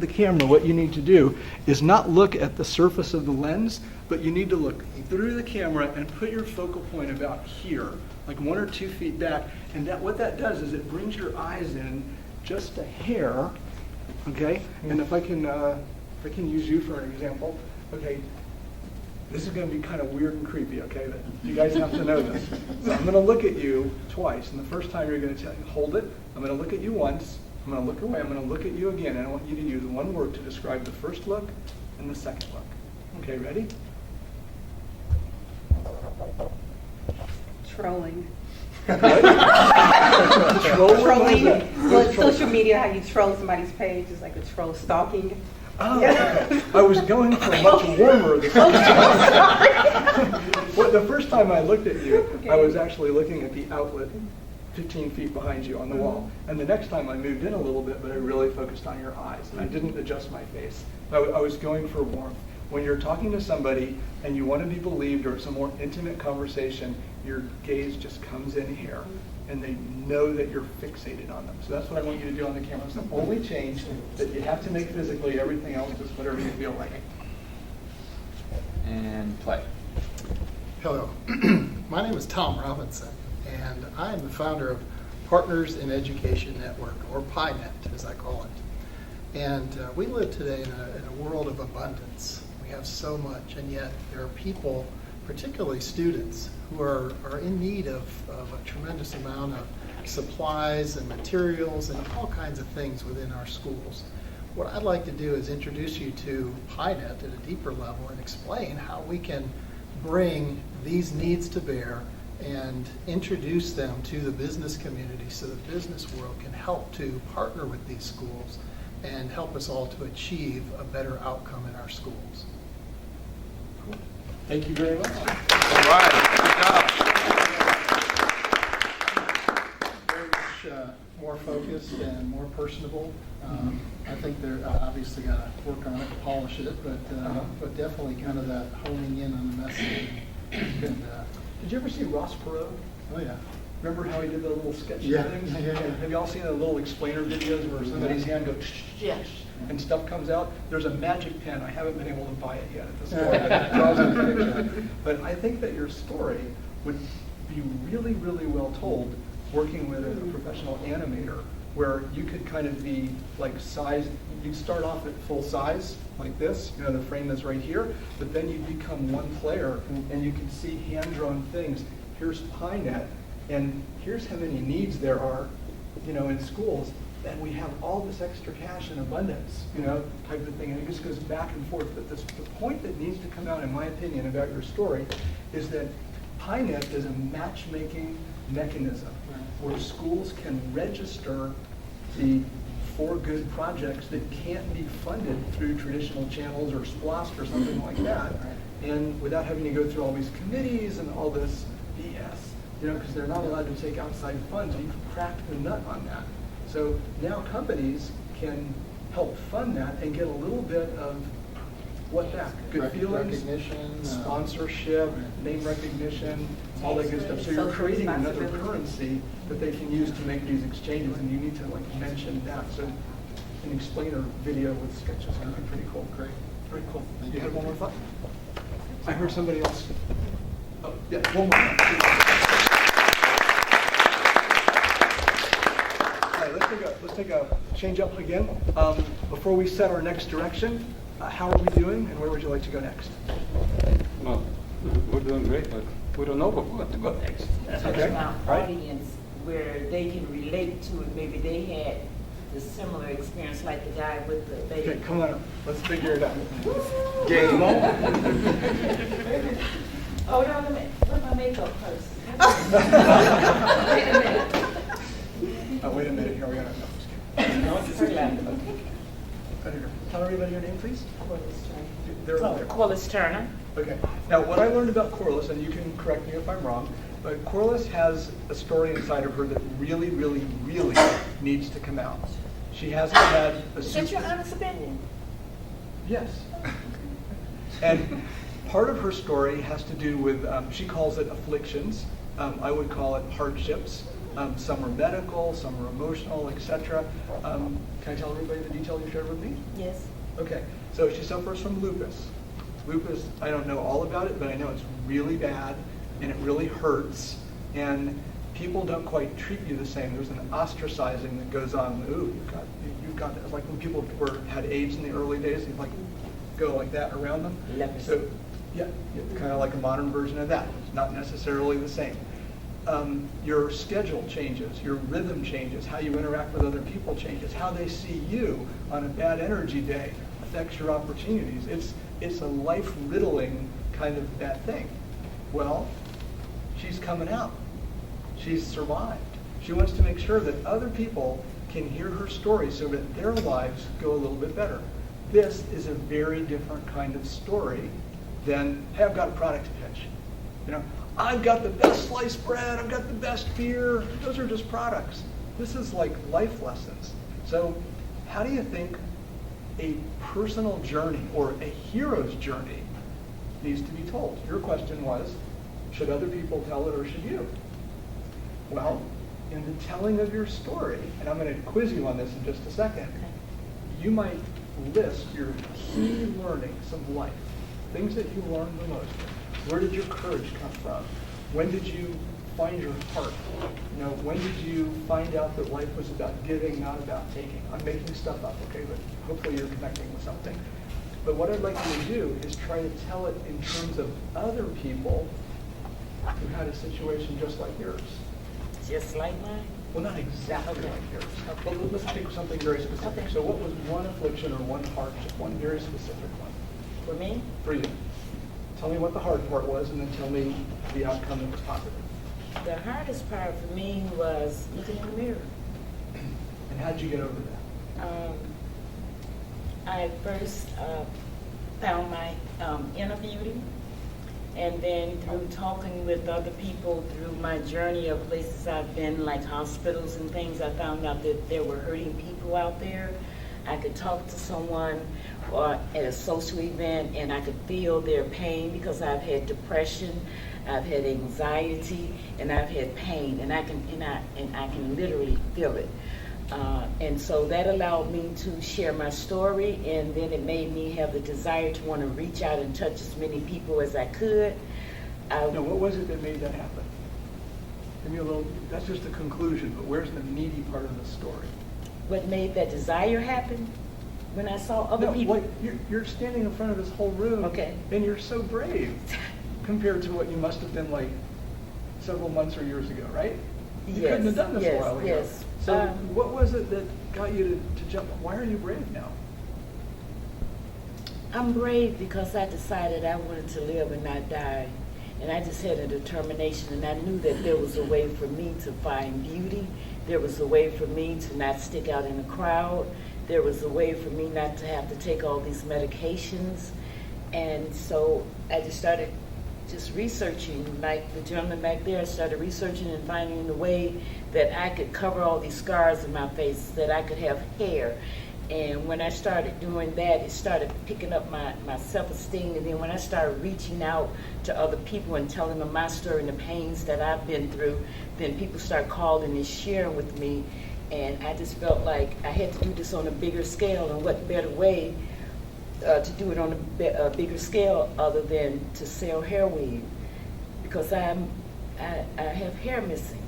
the camera, what you need to do is not look at the surface of the lens, but you need to look through the camera and put your focal point about here, like 1 or 2 feet back. And what that does is it brings your eyes in just a hair, okay? And if I can use you for an example, okay? This is going to be kind of weird and creepy, okay? But you guys have to know this. So I'm going to look at you twice, and the first time you're going to hold it. I'm going to look at you once. I'm going to look away. I'm going to look at you again, and I want you to use one word to describe the first look and the second look. Okay, ready?
Trolling.
Trolling?
Well, social media, how you troll somebody's page is like a troll stalking.
Oh, okay. I was going for much warmer. Well, the first time I looked at you, I was actually looking at the outlet 15 feet behind you on the wall. And the next time I moved in a little bit, but I really focused on your eyes. And I didn't adjust my face. I was going for warmth. When you're talking to somebody and you want to be believed or it's a more intimate conversation, your gaze just comes in here and they know that you're fixated on them. So that's what I want you to do on the camera. It's the only change that you have to make physically. Everything else is whatever you feel like.
And play.
Hello, my name is Tom Robinson, and I am the founder of Partners in Education Network, or PINET as I call it. And we live today in a world of abundance. We have so much, and yet there are people, particularly students, who are in need of a tremendous amount of supplies and materials and all kinds of things within our schools. What I'd like to do is introduce you to PINET at a deeper level and explain how we can bring these needs to bear and introduce them to the business community so the business world can help to partner with these schools and help us all to achieve a better outcome in our schools.
Cool. Thank you very much.
All right. Good job.
Very much more focused and more personable. I think they're obviously got to work on it, polish it, but definitely kind of that honing in on the message.
Did you ever see Ross Perot?
Oh yeah.
Remember how he did the little sketch
Yeah.
things?
Yeah.
Have you all seen the little explainer videos where somebody's hand goes
Yes.
and stuff comes out? There's a magic pen. I haven't been able to buy it yet at the store, but it draws a picture. But I think that your story would be really, really well told working with a professional animator, where you could kind of be like size, you'd start off at full size, like this, you know, the frame is right here, but then you'd become one player, and you could see hand-drawn things. Here's PINET, and here's how many needs there are, you know, in schools, and we have all this extra cash in abundance, you know, type of thing, and it just goes back and forth. But the point that needs to come out, in my opinion, about your story is that PINET is a matchmaking mechanism where schools can register the 4 good projects that can't be funded through traditional channels or SPLOST or something like that, and without having to go through all these committees and all this BS, you know, because they're not allowed to take outside funds. You've cracked the nut on that. So now companies can help fund that and get a little bit of what that? Good feelings,
recognition,
sponsorship, name recognition, all that good stuff. So you're creating another currency that they can use to make these exchanges, and you need to like mention that. So an explainer video with sketches would be pretty cool.
Great.
Very cool. You had one more thought? I heard somebody else. Oh, yeah, one more. All right, let's take a change up again. Before we set our next direction, how are we doing, and where would you like to go next?
Well, we're doing great, but we don't know where we want to go next.
Okay.
Our
Right.
audience, where they can relate to it. Maybe they had the similar experience like the guy with the baby.
Okay, come on up. Let's figure it out.
Game on. Oh, no, let me, where's my makeup first? Wait a minute.
Wait a minute, here we go.
No, it's her laptop.
Tell everybody your name, please.
Corliss Turner.
Okay. Now, what I learned about Corliss, and you can correct me if I'm wrong, but Corliss has a story inside of her that really, really, really needs to come out. She hasn't had a
Is that your honest opinion?
Yes. And part of her story has to do with, she calls it afflictions. I would call it hardships. Some are medical, some are emotional, etc. Can I tell everybody the detail you shared with me?
Yes.
Okay, so she suffers from lupus. Lupus, I don't know all about it, but I know it's really bad and it really hurts. And people don't quite treat you the same. There's an ostracizing that goes on. Ooh, you've got that. Like when people had AIDS in the early days, you'd like go like that around them.
Leprosy.
So, yeah, kind of like a modern version of that. It's not necessarily the same. Your schedule changes, your rhythm changes, how you interact with other people changes, how they see you on a bad energy day affects your opportunities. it's a life-riddling kind of bad thing. Well, she's coming out. She's survived. She wants to make sure that other people can hear her story so that their lives go a little bit better. This is a very different kind of story than, hey, I've got a product to pitch. You know, I've got the best sliced bread, I've got the best beer. Those are just products. This is like life lessons. So how do you think a personal journey or a hero's journey needs to be told? Your question was, should other people tell it or should you? Well, in the telling of your story, and I'm going to quiz you on this in just a second, you might list your key learnings of life, things that you learned the most. Where did your courage come from? When did you find your heart? You know, when did you find out that life was about giving, not about taking? I'm making stuff up, okay, but hopefully you're connecting with something. But what I'd like you to do is try to tell it in terms of other people who had a situation just like yours.
Just like mine?
Well, not exactly like yours. But let's pick something very specific. So what was one affliction or one hardship, one very specific one?
For me?
For you. Tell me what the hard part was, and then tell me the outcome that was positive.
The hardest part for me was looking in the mirror.
And how did you get over that?
I first found my inner beauty, and then through talking with other people through my journey of places I've been, like hospitals and things, I found out that there were hurting people out there. I could talk to someone or at a social event and I could feel their pain because I've had depression, I've had anxiety, and I've had pain, and I can literally feel it. And so that allowed me to share my story, and then it made me have the desire to want to reach out and touch as many people as I could.
Now, what was it that made that happen? Give me a little, that's just the conclusion, but where's the meaty part of the story?
What made that desire happen? When I saw other people.
Like you're standing in front of this whole room,
okay,
and you're so brave compared to what you must have been like several months or years ago, right? You couldn't have done this a while ago.
Yes.
So what was it that got you to jump? Why are you brave now?
I'm brave because I decided I wanted to live and not die. And I just had a determination, and I knew that there was a way for me to find beauty. There was a way for me to not stick out in a crowd. There was a way for me not to have to take all these medications. And so I just started researching, like the gentleman back there, I started researching and finding a way that I could cover all these scars in my face, that I could have hair. And when I started doing that, it started picking up my self-esteem. And then when I started reaching out to other people and telling them my story and the pains that I've been through, then people started calling and sharing with me. And I just felt like I had to do this on a bigger scale, and what better way to do it on a bigger scale other than to sell hair weave, because I have hair missing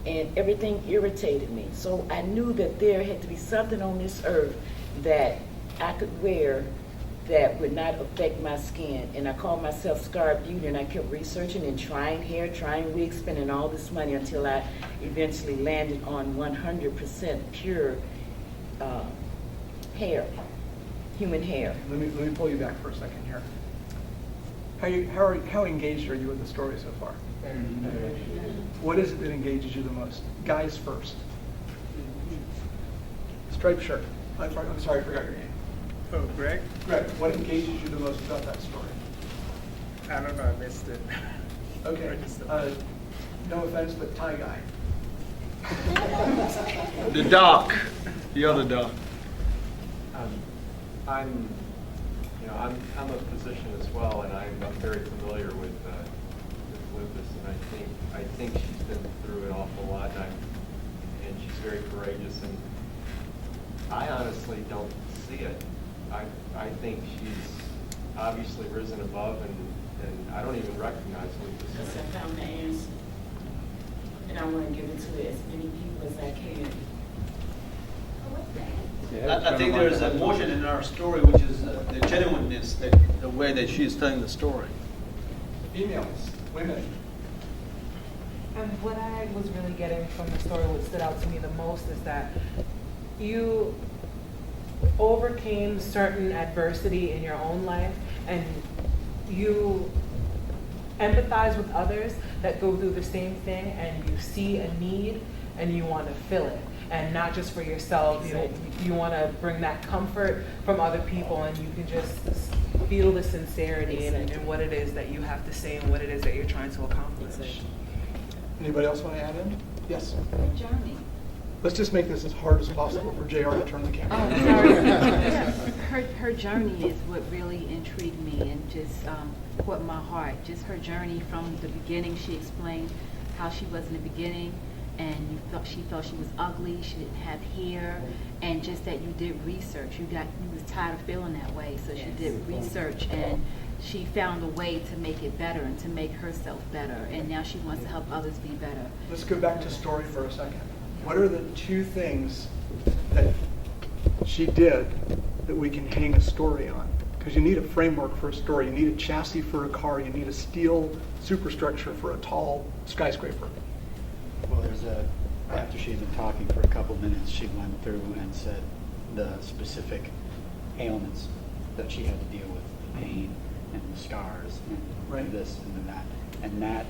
and everything irritated me. So I knew that there had to be something on this earth that I could wear that would not affect my skin. And I called myself Scarred Beauty, and I kept researching and trying hair, trying wigs, spending all this money until I eventually landed on 100% pure hair. Human hair.
Let me pull you back for a second here. How engaged are you with the story so far? What is it that engages you the most? Guys first. Striped shirt. I'm sorry, I forgot your name.
Oh, Greg?
Greg, what engages you the most about that story?
I don't know, I missed it.
Okay. No offense, but tie guy.
The doc. The other doc.
I'm a physician as well, and I'm very familiar with lupus, and I think she's been through an awful lot, and she's very courageous, and I honestly don't see it. I think she's obviously risen above, and I don't even recognize lupus.
Because I found the answer, and I want to give it to as many people as I can.
I think there is emotion in our story, which is the genuineness, the way that she's telling the story.
Females, women.
And what I was really getting from the story, what stood out to me the most, is that you overcame certain adversity in your own life, and you empathize with others that go through the same thing, and you see a need and you want to fill it, and not just for yourself. You want to bring that comfort from other people, and you can just feel the sincerity in what it is that you have to say and what it is that you're trying to accomplish.
Anybody else want to add in? Yes.
Journey.
Let's just make this as hard as possible for JR to turn the camera on.
Her journey is what really intrigued me and just caught my heart. Just her journey from the beginning. She explained how she was in the beginning, and she felt she was ugly, she didn't have hair, and just that you did research. You was tired of feeling that way, so she did research, and she found a way to make it better and to make herself better, and now she wants to help others be better.
Let's go back to story for a second. What are the 2 things that she did that we can hang a story on? Because you need a framework for a story. You need a chassis for a car. You need a steel superstructure for a tall skyscraper.
Well, after she'd been talking for a couple minutes, she went through and said the specific ailments that she had to deal with, the pain and the scars and this and that. And that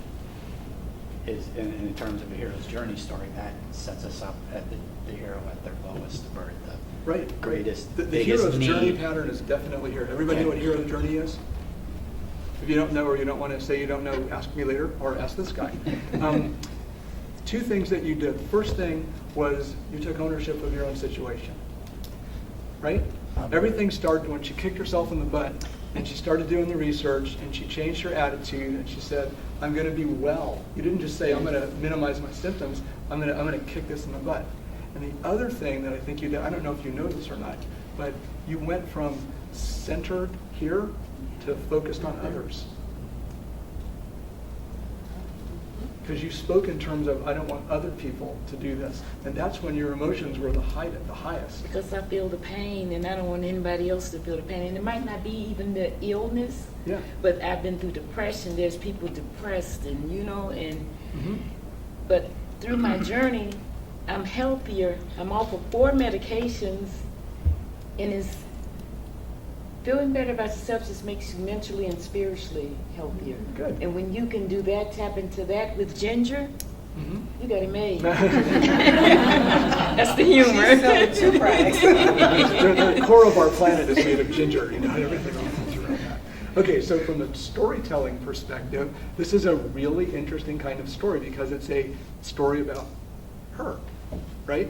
is, in terms of a hero's journey story, that sets us up at the hero at their lowest, or at the greatest,
The
biggest
hero's
need.
journey pattern is definitely here. Everybody know what hero's journey is? If you don't know, or you don't want to say you don't know, ask me later, or ask this guy. 2 things that you did. The first thing was you took ownership of your own situation, right? Everything started when she kicked herself in the butt, and she started doing the research, and she changed her attitude, and she said, I'm going to be well. You didn't just say, I'm going to minimize my symptoms, I'm going to kick this in the butt. And the other thing that I think you did, I don't know if you know this or not, but you went from centered here to focused on others. Because you spoke in terms of, I don't want other people to do this. And that's when your emotions were the highest.
Because I feel the pain, and I don't want anybody else to feel the pain. And it might not be even the illness, but I've been through depression. There's people depressed, and but through my journey, I'm healthier. I'm off of 4 medications, and it's feeling better about yourself just makes you mentally and spiritually healthier.
Good.
And when you can do that, tap into that with ginger, you got it made. That's the humor.
She's selling 2 products. The core of our planet is made of ginger, and everything else around that. Okay, so from a storytelling perspective, this is a really interesting kind of story because it's a story about her, right?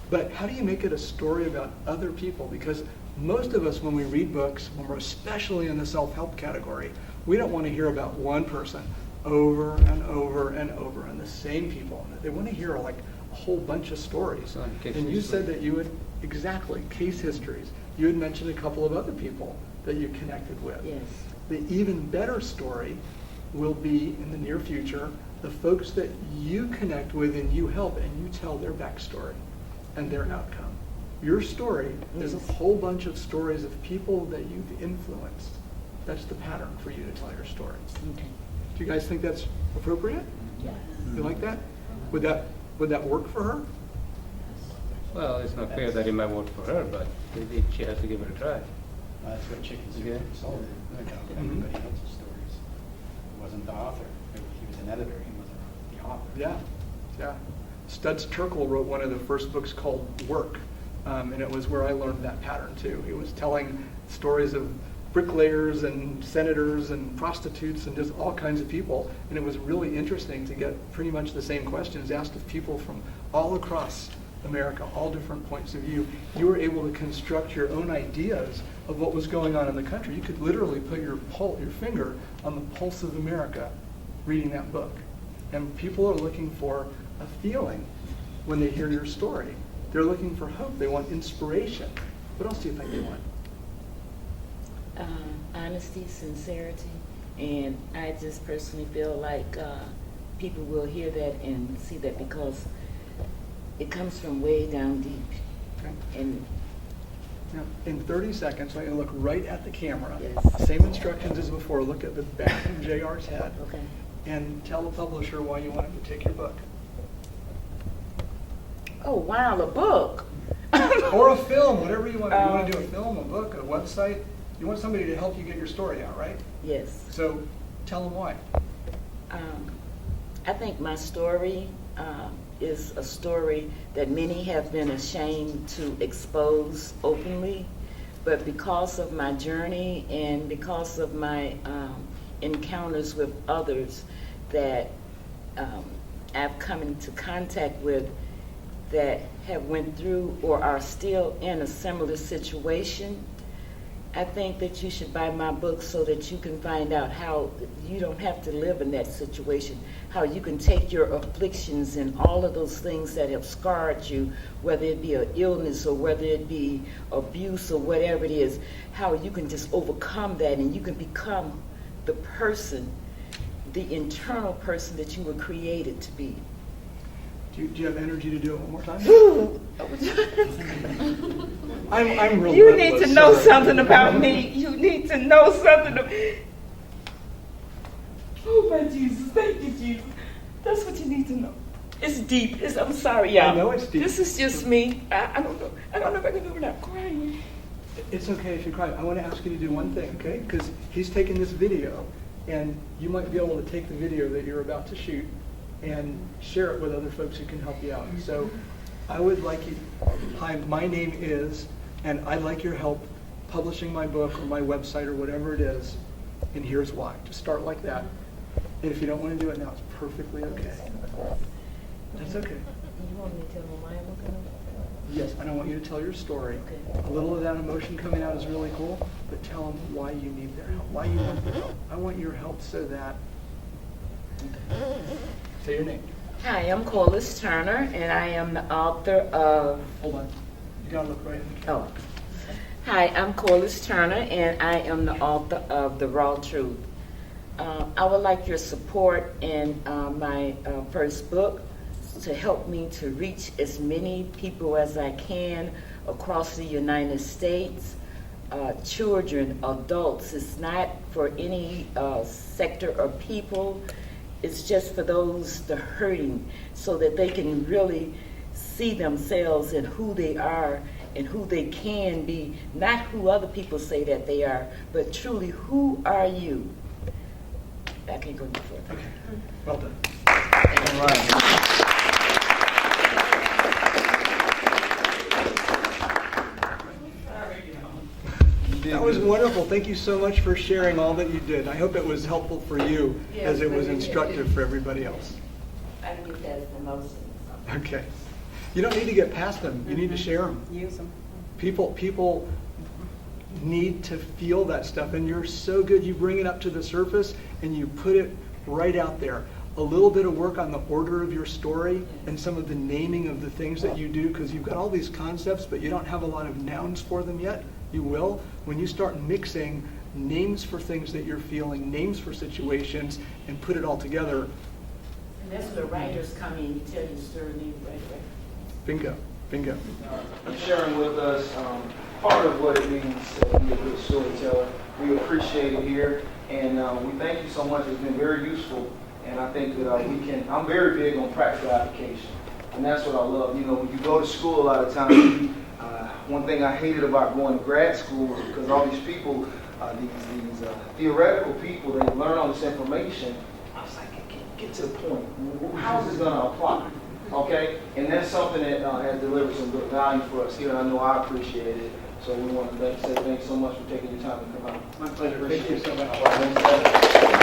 But how do you make it a story about other people? Because most of us, when we read books, when we're especially in the self-help category, we don't want to hear about one person over and over and over, and the same people. They want to hear like a whole bunch of stories. And you said that you would, exactly, case histories. You had mentioned a couple of other people that you connected with.
Yes.
The even better story will be in the near future, the folks that you connect with and you help and you tell their backstory and their outcome. Your story is a whole bunch of stories of people that you've influenced. That's the pattern for you to tell your stories.
Okay.
Do you guys think that's appropriate?
Yes.
You like that? Would that work for her?
Well, it's not fair that it might work for her, but she has to give it a try.
That's what Chicken Soup for the Soul did. I know everybody else's stories. It wasn't the author. He was an editor. He wasn't the author.
Yeah. Studs Terkel wrote one of the first books called Work, and it was where I learned that pattern too. He was telling stories of bricklayers and senators and prostitutes and just all kinds of people, and it was really interesting to get pretty much the same questions asked of people from all across America, all different points of view. You were able to construct your own ideas of what was going on in the country. You could literally put your finger on the pulse of America reading that book. And people are looking for a feeling when they hear your story. They're looking for hope. They want inspiration. What else do you think they want?
Honesty, sincerity, and I just personally feel like people will hear that and see that because it comes from way down deep.
Okay.
And
now, in 30 seconds, I want you to look right at the camera.
Yes.
Same instructions as before. Look at the back of JR's head.
Okay.
And tell the publisher why you want him to take your book.
Oh wow, a book.
Or a film, whatever you want. You want to do a film, a book, a website? You want somebody to help you get your story out, right?
Yes.
So tell them why.
I think my story is a story that many have been ashamed to expose openly, but because of my journey and because of my encounters with others that I've come into contact with that have went through or are still in a similar situation, I think that you should buy my book so that you can find out how you don't have to live in that situation, how you can take your afflictions and all of those things that have scarred you, whether it be an illness or whether it be abuse or whatever it is, how you can just overcome that and you can become the person, the internal person that you were created to be.
Do you have energy to do it one more time? I'm relentless.
You need to know something about me. You need to know something. Oh my Jesus, thank you, Jesus. That's what you need to know. It's deep. I'm sorry, y'all.
I know it's deep.
This is just me. I don't know. I don't know if I can do it without crying.
It's okay if you cry. I want to ask you to do one thing, okay? Because he's taking this video, and you might be able to take the video that you're about to shoot and share it with other folks who can help you out. So I would like you, hi, my name is, and I'd like your help publishing my book or my website or whatever it is, and here's why. Just start like that. And if you don't want to do it now, it's perfectly okay. That's okay.
You want me to tell them why I'm looking?
Yes, and I want you to tell your story. A little of that emotion coming out is really cool, but tell them why you need their help, why you want their help. I want your help so that... Say your name.
Hi, I'm Corliss Turner, and I am the author of...
Hold on. You gotta look right in the camera.
Oh. Hi, I'm Corliss Turner, and I am the author of The Raw Truth. I would like your support in my first book to help me to reach as many people as I can across the United States. Children, adults, it's not for any sector or people. It's just for those the hurting, so that they can really see themselves and who they are and who they can be, not who other people say that they are, but truly, who are you? I can't go any further.
Okay, well done.
All right.
That was wonderful. Thank you so much for sharing all that you did. I hope it was helpful for you as it was instructive for everybody else.
I can use that as an emotion.
Okay. You don't need to get past them. You need to share them.
Use them.
People need to feel that stuff, and you're so good. You bring it up to the surface and you put it right out there. A little bit of work on the order of your story and some of the naming of the things that you do, because you've got all these concepts, but you don't have a lot of nouns for them yet. You will when you start mixing names for things that you're feeling, names for situations, and put it all together.
And that's where writers come in. You tell your story right away.
Bingo, bingo.
Sharing with us part of what it means to be a good storyteller. We appreciate it here, and we thank you so much. It's been very useful, and I think that I'm very big on practical application, and that's what I love. You know, when you go to school a lot of times, one thing I hated about going to grad school was because all these people, these theoretical people, they learn all this information. I was like, get to the point. How is this going to apply? Okay? And that's something that has delivered some good value for us here, and I know I appreciate it. So we want to say thanks so much for taking your time to come out.
My pleasure. Thank you so much.